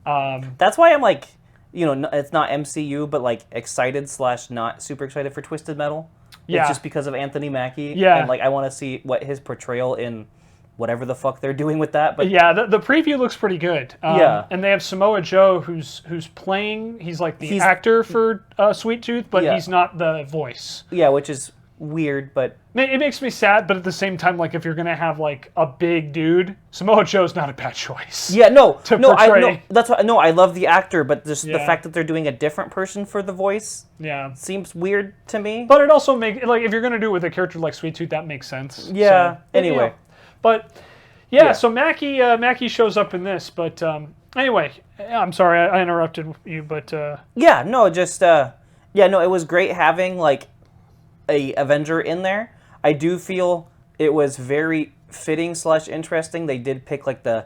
That's why I'm like, it's not MCU, but like excited / not super excited for Twisted Metal. Yeah. It's just because of Anthony Mackie. Yeah. And like I want to see what his portrayal in whatever the fuck they're doing with that. But yeah, the preview looks pretty good. Yeah. And they have Samoa Joe, who's playing. He's like the actor for Sweet Tooth, but he's not the voice. Yeah, which is weird, but It makes me sad, but at the same time, like if you're gonna have like a big dude, Samoa Joe's not a bad choice. yeah, no, portray. that's what I love the actor, but just the fact that they're doing a different person for the voice, seems weird to me. But it also makes like if you're gonna do it with a character like Sweet Tooth, that makes sense. Yeah. So, anyway, but yeah, so Mackie shows up in this, but anyway, I'm sorry I interrupted you, but yeah, no, just it was great having like a Avenger in there. I do feel it was very fitting / interesting. They did pick like the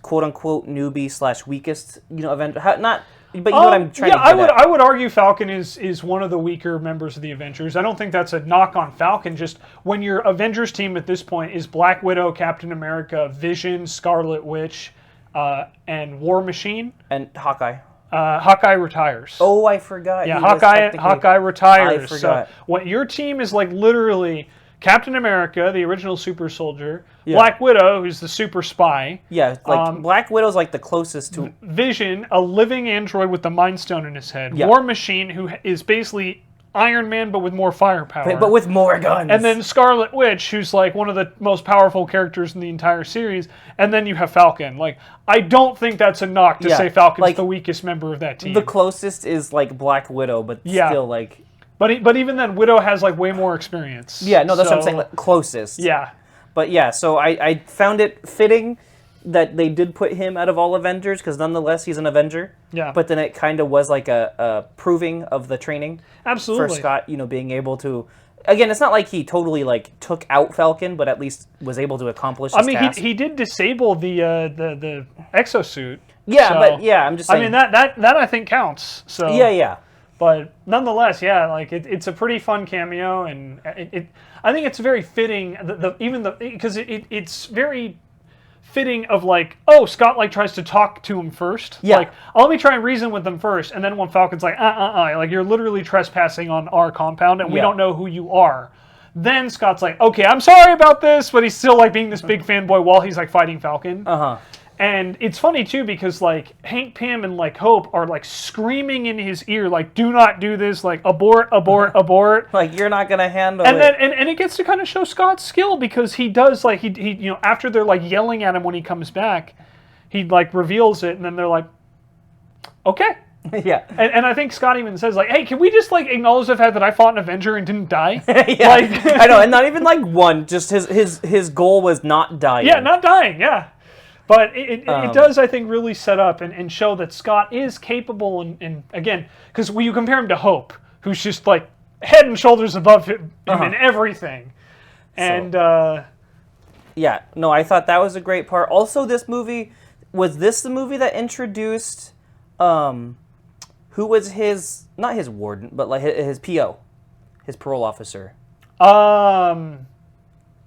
quote unquote newbie / weakest, Avenger. Not, but you know what I'm trying to get at. I would argue Falcon is one of the weaker members of the Avengers. I don't think that's a knock on Falcon. Just when your Avengers team at this point is Black Widow, Captain America, Vision, Scarlet Witch, and War Machine. And Hawkeye. Hawkeye retires. Oh, I forgot. Yeah, Hawkeye retires. I forgot. So what your team is like literally Captain America, the original super soldier, Black Widow, who's the super spy. Yeah, like Black Widow's like the closest to Vision, a living android with the Mind Stone in his head. Yeah. War Machine, who is basically Iron Man but with more firepower. but with more guns. And then Scarlet Witch, who's like one of the most powerful characters in the entire series. And then you have Falcon. Like, I don't think that's a knock to say Falcon's like, the weakest member of that team. The closest is like Black Widow, but still like. But even then, Widow has like way more experience. Yeah, no, that's what I'm saying. Like, closest. Yeah. But yeah, so I found it fitting that they did put him out of all Avengers, because nonetheless he's an Avenger. Yeah. But then it kind of was like a proving of the training. Absolutely. For Scott, being able to. Again, it's not like he totally like took out Falcon, but at least was able to accomplish his task. he did disable the exosuit. Yeah, so, but yeah, I'm just saying. I mean that I think counts. So Yeah. But nonetheless, like it's a pretty fun cameo, and I think it's very fitting. Because it's very fitting of like, oh, Scott like tries to talk to him first. Yeah. Like, let me try and reason with them first, and then when Falcon's like, like you're literally trespassing on our compound, and we don't know who you are. Then Scott's like, okay, I'm sorry about this, but he's still like being this big fanboy while he's like fighting Falcon. And it's funny too because like Hank Pym and like Hope are like screaming in his ear like, "Do not do this!" Like abort, abort, abort. Like you're not gonna handle it. Then and it gets to kind of show Scott's skill because he does like he after they're like yelling at him when he comes back, he like reveals it and then they're like, "Okay." Yeah. And I think Scott even says like, "Hey, can we just like acknowledge the fact that I fought an Avenger and didn't die?" Yeah. Like I know, and not even like one. Just his goal was not dying. Yeah, not dying. Yeah. But it does, I think, really set up and show that Scott is capable. And again, because when you compare him to Hope, who's just like head and shoulders above him in everything. And yeah, no, I thought that was a great part. Also, this movie, was this the movie that introduced who was not his warden, but like his PO, his parole officer?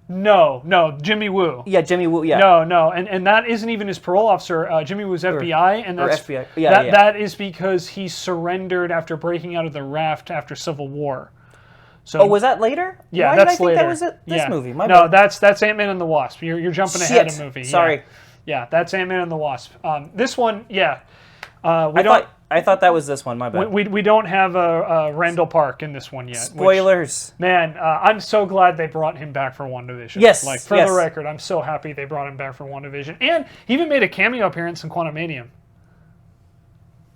No, Jimmy Woo. Yeah, Jimmy Woo. Yeah. No, and that isn't even his parole officer. Jimmy Woo's FBI, and that's FBI. Yeah. That is because he surrendered after breaking out of the raft after Civil War. So, was that later? Yeah, Why that's did I think later. That was this movie. No, that's Ant-Man and the Wasp. You're jumping ahead of movie. Sorry. Yeah, that's Ant-Man and the Wasp. This one, I thought that was this one. My bad. We don't have a Randall Park in this one yet. Spoilers. Man, I'm so glad they brought him back for WandaVision. Yes. Like for the record, I'm so happy they brought him back for WandaVision, and he even made a cameo appearance in Quantumanium.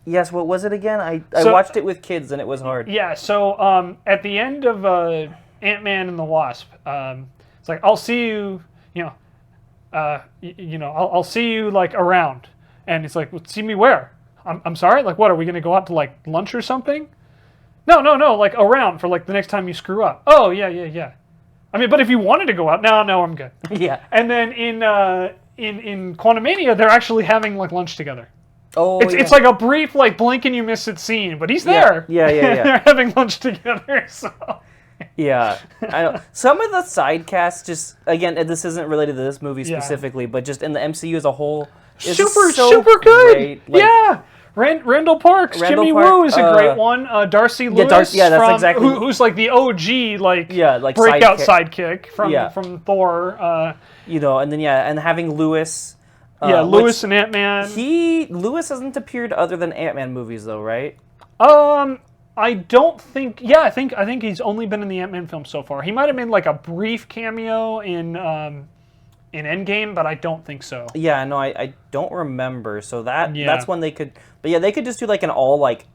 Yes. What was it again? I watched it with kids and it was hard. Yeah. So at the end of Ant-Man and the Wasp, it's like I'll see you. I'll see you like around, and it's like, well, see me where? I'm sorry. Like, what are we gonna go out to like lunch or something? No, like around for like the next time you screw up. Oh, yeah. I mean, but if you wanted to go out, no, I'm good. Yeah. And then in Quantumania, they're actually having like lunch together. Oh, it's like a brief like blink and you miss it scene, but he's there. Yeah. They're having lunch together. So. Yeah, I know. Some of the side casts just again, this isn't related to this movie specifically, but just in the MCU as a whole, is super good. Great. Like, yeah. Randall Parks, Jimmy Woo is a great one. Darcy Lewis, that's exactly who's like the OG like breakout sidekick from Thor. You know, and then and having Lewis. Lewis and Ant-Man. Lewis hasn't appeared other than Ant-Man movies though, right? I don't think. Yeah, I think he's only been in the Ant-Man film so far. He might have made like a brief cameo in Endgame, but I don't think so. Yeah, no, I don't remember. So that's when they could. But yeah, they could just do like an all like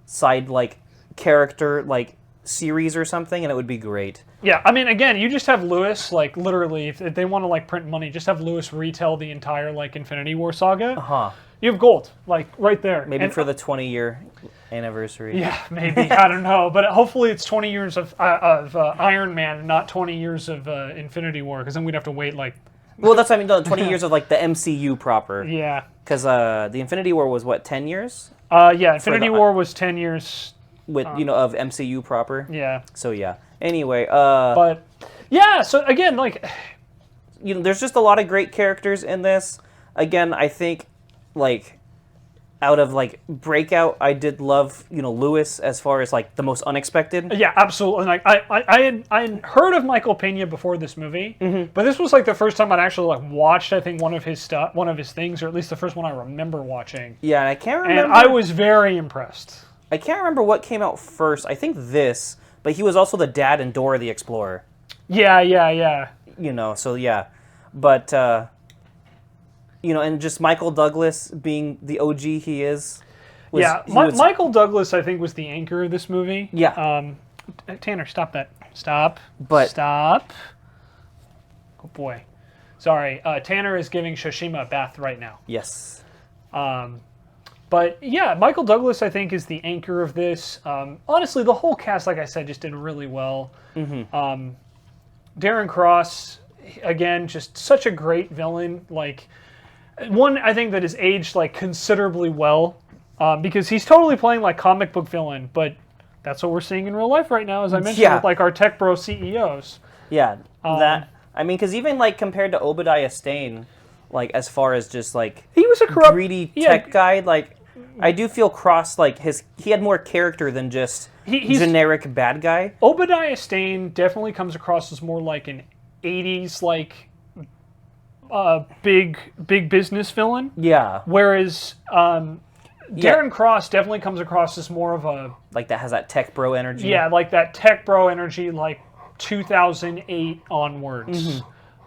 side like character like series or something, and it would be great. Yeah, I mean, again, you just have Lewis like literally if they want to like print money, just have Lewis retell the entire like Infinity War saga. You have gold like right there. Maybe for the 20-year anniversary. Yeah, maybe. I don't know, but hopefully it's 20 years of Iron Man, and not 20 years of Infinity War, because then we'd have to wait like. Well, that's what I mean. The 20 years of like the MCU proper. Yeah. Because the Infinity War was what, 10 years? Yeah, Infinity War was 10 years. With of MCU proper. Yeah. So yeah. Anyway. But yeah. So again, like. There's just a lot of great characters in this. Again, I think, like. Out of like Breakout, I did love Lewis as far as like the most unexpected. Yeah, absolutely. Like I had heard of Michael Pena before this movie, but this was like the first time I'd actually like watched one of his things, or at least the first one I remember watching. Yeah, and I can't remember. And I was very impressed. I can't remember what came out first. I think this, but he was also the dad in Dora the Explorer. Yeah. So yeah, but. And just Michael Douglas being the OG he is. Michael Douglas, I think, was the anchor of this movie. Yeah. Tanner, stop that. Stop. But stop. Oh boy. Sorry. Tanner is giving Shoshima a bath right now. Yes. But yeah, Michael Douglas, I think, is the anchor of this. Honestly, the whole cast, like I said, just did really well. Darren Cross, again, just such a great villain. Like. One, I think that is aged like considerably well, because he's totally playing like comic book villain, but that's what we're seeing in real life right now, as I mentioned, with like our tech bro CEOs. Yeah, because even like compared to Obadiah Stane, like as far as just like he was a corrupt, greedy tech guy, like I do feel Cross like he had more character than just he's generic bad guy. Obadiah Stane definitely comes across as more like an 80s like. Big business villain. Yeah. Whereas Darren Cross definitely comes across as more of a like that has that tech bro energy. Yeah, like that tech bro energy, like 2008 onwards.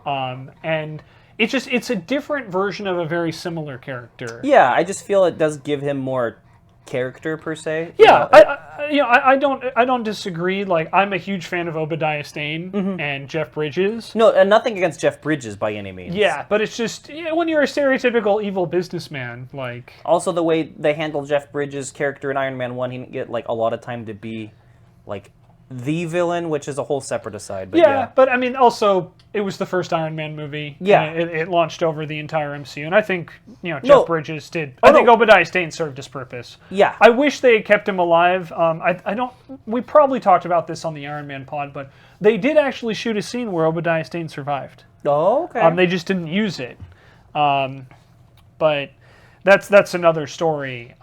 And it's a different version of a very similar character. Yeah, I just feel it does give him more character per se. Yeah, I don't disagree. Like I'm a huge fan of Obadiah Stane and Jeff Bridges. No, and nothing against Jeff Bridges by any means. Yeah, but it's just when you're a stereotypical evil businessman, like also the way they handle Jeff Bridges' character in Iron Man 1, he didn't get like a lot of time to be like the villain, which is a whole separate aside. But yeah, but I mean, also it was the first Iron Man movie. Yeah, it launched over the entire MCU, and I think Jeff Bridges did. I think Obadiah Stane served his purpose. Yeah, I wish they had kept him alive. I don't. We probably talked about this on the Iron Man pod, but they did actually shoot a scene where Obadiah Stane survived. Oh, okay. They just didn't use it. But that's another story.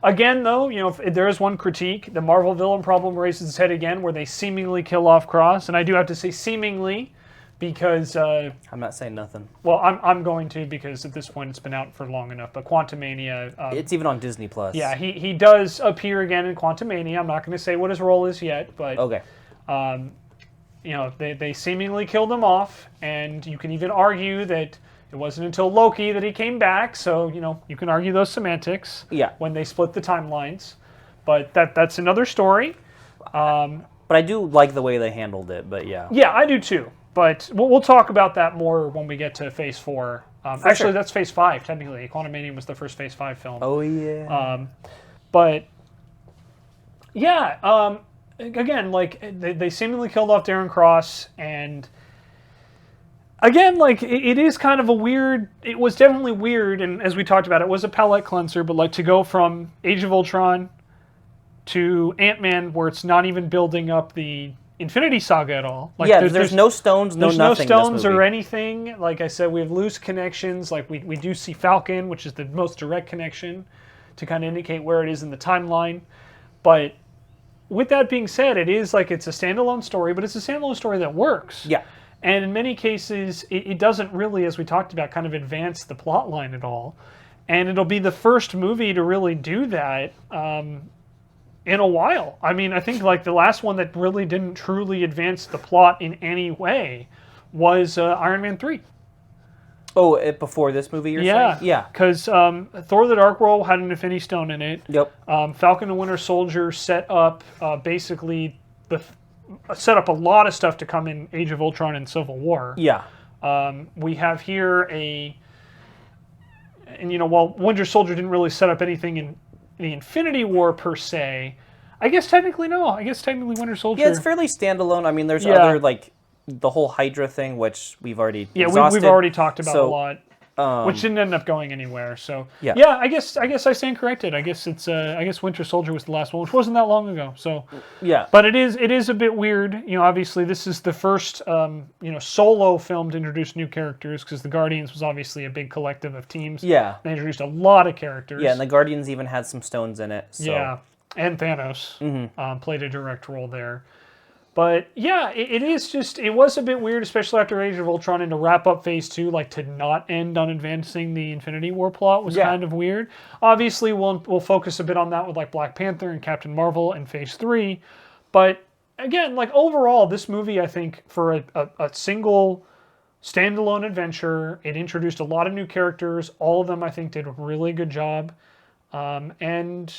Again, though, if there is one critique. The Marvel villain problem raises its head again, where they seemingly kill off Cross, and I do have to say seemingly, because I'm not saying nothing. Well, I'm going to, because at this point it's been out for long enough. But Quantumania, it's even on Disney Plus. Yeah, he does appear again in Quantumania. I'm not going to say what his role is yet, but okay. They seemingly killed him off, and you can even argue that. It wasn't until Loki that he came back, so you can argue those semantics. Yeah. When they split the timelines, but that's another story. But I do like the way they handled it. But yeah. Yeah, I do too. But we'll talk about that more when we get to Phase 4. Actually, that's Phase 5 technically. Quantumania was the first Phase 5 film. Oh yeah. But Yeah. Again, like they seemingly killed off Darren Cross, and again, like it is kind of a weird. It was definitely weird, and as we talked about, it was a palate cleanser. But like to go from Age of Ultron to Ant-Man, where it's not even building up the Infinity Saga at all. Like, Yeah, there's no stones, no there's nothing. no in this stones movie. or anything. Like I said, we have loose connections. Like we do see Falcon, which is the most direct connection to kind of indicate where it is in the timeline. But with that being said, it is like it's a standalone story, but it's a standalone story that works. Yeah. And in many cases, it doesn't really, as we talked about, kind of advance the plot line at all. And it'll be the first movie to really do that in a while. I mean, I think like the last one that really didn't truly advance the plot in any way was Iron Man 3. Oh, before this movie, you're saying? Yeah. Because Thor: The Dark World had an Infinity Stone in it. Yep. Falcon and Winter Soldier set up basically set up a lot of stuff to come in Age of Ultron and Civil War. Yeah. We have here while Winter Soldier didn't really set up anything in the Infinity War per se, I guess technically no. I guess technically Winter Soldier. Yeah, it's fairly standalone. I mean, there's other like the whole Hydra thing, which we've already exhausted. we've already talked about a So, lot, which didn't end up going anywhere. So Yeah. I guess I stand corrected. I guess it's I guess Winter Soldier was the last one, which wasn't that long ago. So Yeah. but it is a bit weird. Obviously this is the first solo film to introduce new characters, because the Guardians was obviously a big collective of teams. Yeah. They introduced a lot of characters. Yeah, and the Guardians even had some stones in it. So. Yeah, and Thanos played a direct role there. But yeah, it was a bit weird, especially after Age of Ultron, and to wrap up Phase 2, like to not end on advancing the Infinity War plot was kind of weird. Obviously, we'll focus a bit on that with like Black Panther and Captain Marvel in Phase 3. But again, like overall, this movie, I think, for a single standalone adventure, it introduced a lot of new characters. All of them, I think, did a really good job. And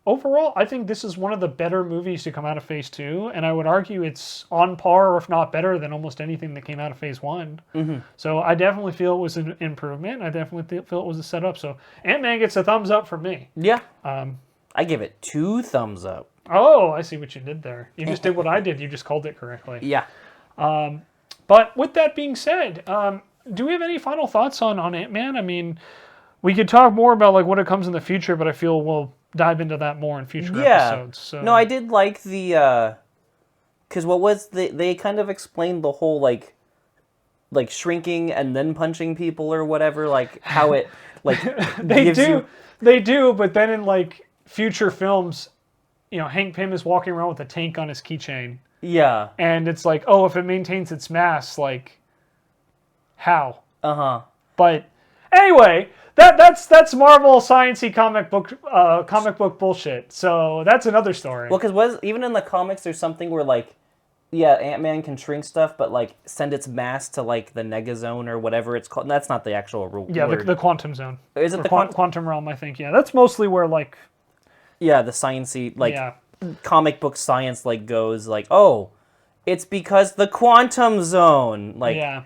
overall, I think this is one of the better movies to come out of Phase 2, and I would argue it's on par, or if not better, than almost anything that came out of Phase 1. Mm-hmm. So I definitely feel it was an improvement. I definitely feel it was a setup. So Ant-Man gets a thumbs up from me. Yeah. I give it 2 thumbs up. Oh, I see what you did there. You just did what I did. You just called it correctly. Yeah. But with that being said, do we have any final thoughts on Ant-Man? I mean, we could talk more about like what it comes in the future, but I feel we'll dive into that more in future episodes. So. No, I did like the because what was they kind of explained the whole like shrinking and then punching people or whatever, like how it like they do, but then in like future films, Hank Pym is walking around with a tank on his keychain. Yeah. And it's like, oh, if it maintains its mass, like how? But anyway, that's Marvel science-y comic book bullshit. So that's another story. Well, because even in the comics, there's something where like, yeah, Ant-Man can shrink stuff, but like send its mass to like the Negazone or whatever it's called. And that's not the actual word. Yeah, the quantum zone. Is it the quantum realm? I think. Yeah, that's mostly where like. Yeah, the science-y comic book science like goes like, oh, it's because the quantum zone, like. Yeah.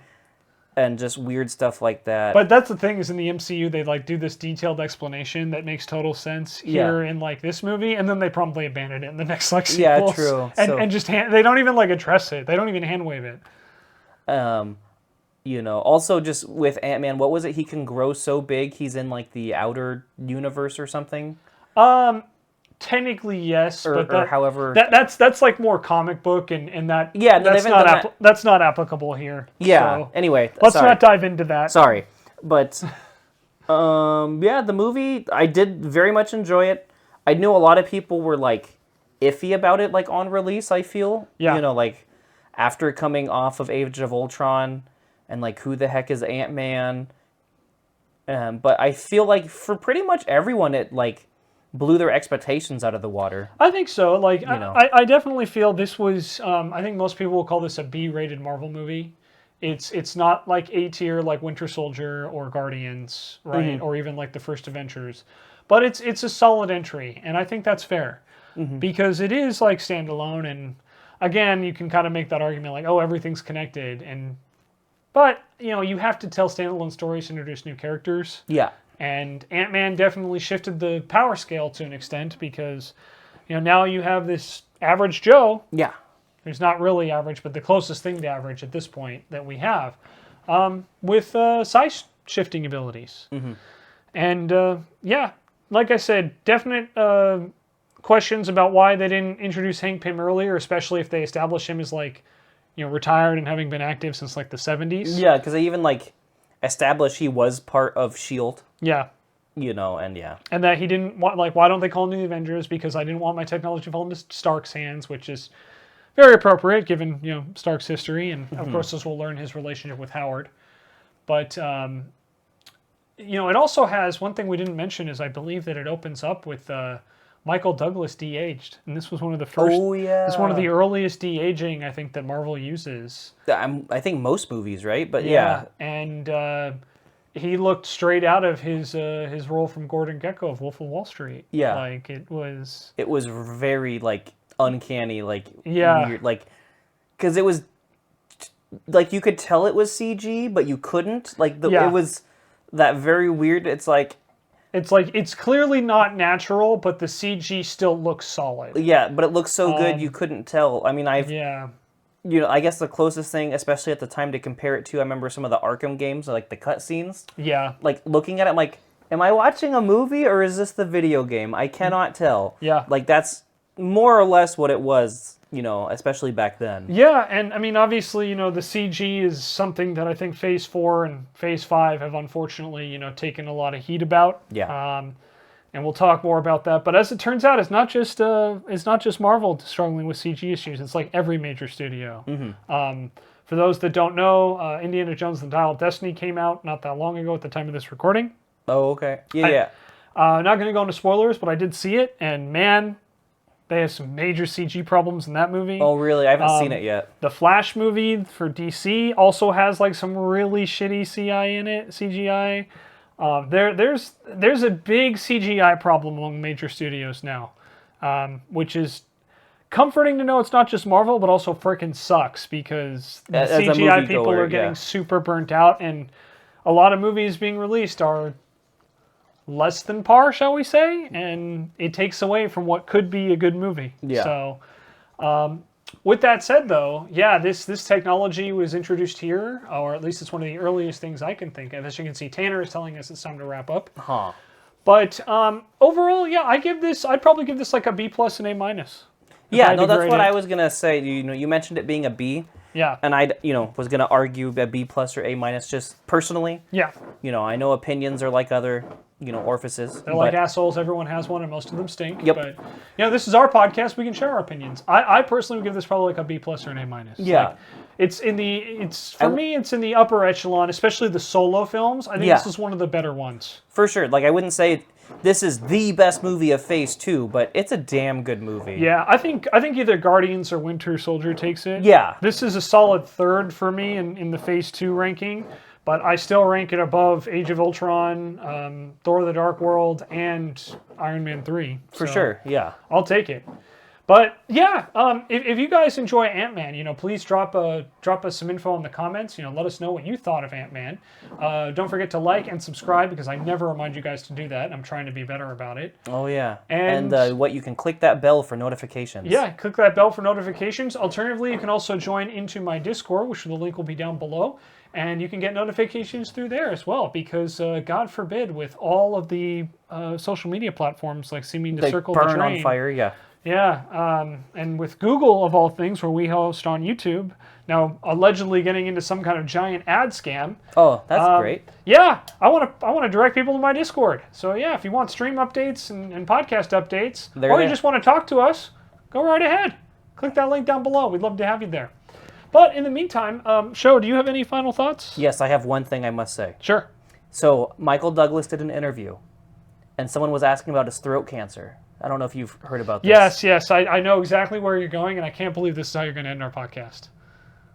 And just weird stuff like that. But that's the thing, is in the MCU they like do this detailed explanation that makes total sense here in like this movie, and then they promptly abandon it in the next like sequels. Yeah, true. And just they don't even like address it. They don't even hand wave it. Also just with Ant-Man, what was it? He can grow so big he's in like the outer universe or something. Technically, yes, or however that's like more comic book, and that that's not applicable here. Yeah. So anyway, let's not dive into that. Sorry, but the movie, I did very much enjoy it. I knew a lot of people were like iffy about it, like on release. I feel like after coming off of Age of Ultron and like who the heck is Ant-Man, but I feel like for pretty much everyone it like blew their expectations out of the water. I think so. Like, I definitely feel this was. I think most people will call this a B-rated Marvel movie. It's not like A tier like Winter Soldier or Guardians, right? Mm-hmm. Or even like the first Avengers, but it's a solid entry, and I think that's fair because it is like standalone. And again, you can kind of make that argument like, oh, everything's connected, but you have to tell standalone stories to introduce new characters. Yeah. And Ant-Man definitely shifted the power scale to an extent because, now you have this average Joe, Yeah. who's not really average, but the closest thing to average at this point that we have, with size shifting abilities. Mm-hmm. And like I said, definite questions about why they didn't introduce Hank Pym earlier, especially if they establish him as retired and having been active since the 70s. Yeah, because they even established he was part of S.H.I.E.L.D. Yeah. And yeah. And that he didn't want, why don't they call him the Avengers? Because I didn't want my technology to fall into Stark's hands, which is very appropriate given, Stark's history. And of course, as we'll learn, his relationship with Howard. But, it also has, one thing we didn't mention is I believe that it opens up with Michael Douglas de-aged. And this was one of the first, it's one of the earliest de-aging, I think, that Marvel uses. I think most movies, right? But yeah. And he looked straight out of his role from Gordon Gekko of Wolf of Wall Street. Yeah. It was very, uncanny, yeah. weird, because it was, you could tell it was CG, but you couldn't. It was that very weird, it's clearly not natural, but the CG still looks solid. Yeah, but it looks so good you couldn't tell. I mean, I guess the closest thing, especially at the time, to compare it to, I remember some of the Arkham games, the cutscenes. Yeah. Looking at it, I'm am I watching a movie or is this the video game? I cannot tell. Yeah. That's more or less what it was, especially back then. Yeah, and I mean, obviously, the CG is something that I think Phase 4 and Phase 5 have unfortunately, taken a lot of heat about. Yeah. And we'll talk more about that. But as it turns out, it's not just Marvel struggling with CG issues. It's every major studio. Mm-hmm. For those that don't know, Indiana Jones and the Dial of Destiny came out not that long ago at the time of this recording. Oh, okay. Yeah. Not going to go into spoilers, but I did see it, and man, they have some major CG problems in that movie. Oh, really? I haven't seen it yet. The Flash movie for DC also has some really shitty CGI. There's a big CGI problem among major studios now, which is comforting to know it's not just Marvel, but also frickin' sucks because the CGI people are getting super burnt out, and a lot of movies being released are less than par, shall we say, and it takes away from what could be a good movie. Yeah. So, with that said, though, yeah, this technology was introduced here, or at least it's one of the earliest things I can think of. As you can see, Tanner is telling us it's time to wrap up. Huh. But overall, yeah, I'd probably give this a B+ and A-. Yeah, no, that's what I was gonna say. You mentioned it being a B. Yeah. And I, was gonna argue a B+ or A- just personally. Yeah. I know opinions are like other, orifices. They're like assholes. Everyone has one, and most of them stink. Yep. But this is our podcast. We can share our opinions. I personally would give this probably a B+ or an A-. Yeah. It's in the upper echelon, especially the solo films. I think this is one of the better ones. For sure. I wouldn't say this is the best movie of Phase 2, but it's a damn good movie. Yeah, I think either Guardians or Winter Soldier takes it. Yeah. This is a solid third for me in the Phase 2 ranking, but I still rank it above Age of Ultron, Thor: The Dark World, and Iron Man 3. For sure, yeah. I'll take it. But yeah, if you guys enjoy Ant-Man, please drop us some info in the comments. Let us know what you thought of Ant-Man. Don't forget to like and subscribe because I never remind you guys to do that. I'm trying to be better about it. Oh yeah. And what you can click that bell for notifications. Yeah, click that bell for notifications. Alternatively, you can also join into my Discord, which the link will be down below. And you can get notifications through there as well, because God forbid, with all of the social media platforms seeming to circle the drain, burn on fire. Yeah. Yeah, and with Google, of all things, where we host on YouTube, now allegedly getting into some kind of giant ad scam. Oh, that's great. Yeah, I want to direct people to my Discord. So yeah, if you want stream updates and podcast updates, or you just want to talk to us, go right ahead. Click that link down below. We'd love to have you there. But in the meantime, Sho, do you have any final thoughts? Yes, I have one thing I must say. Sure. So Michael Douglas did an interview, and someone was asking about his throat cancer. I don't know if you've heard about this. Yes, I know exactly where you're going, and I can't believe this is how you're going to end our podcast.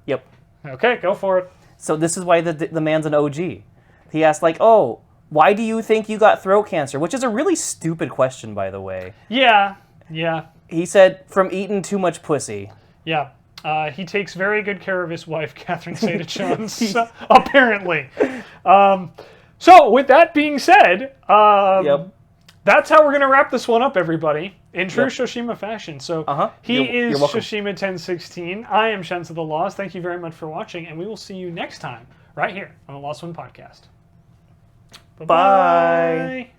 Yep. Okay, go for it. So this is why the man's an OG. He asked, why do you think you got throat cancer? Which is a really stupid question, by the way. Yeah. He said, from eating too much pussy. Yeah. He takes very good care of his wife, Catherine Zeta-Jones, apparently. So, with that being said, Yep. That's how we're going to wrap this one up, everybody. In true Shoshima fashion. So he You're is welcome. Shoshima 1016. I am Shenzo the Lost. Thank you very much for watching, and we will see you next time right here on the Lost One Podcast. Bye-bye. Bye.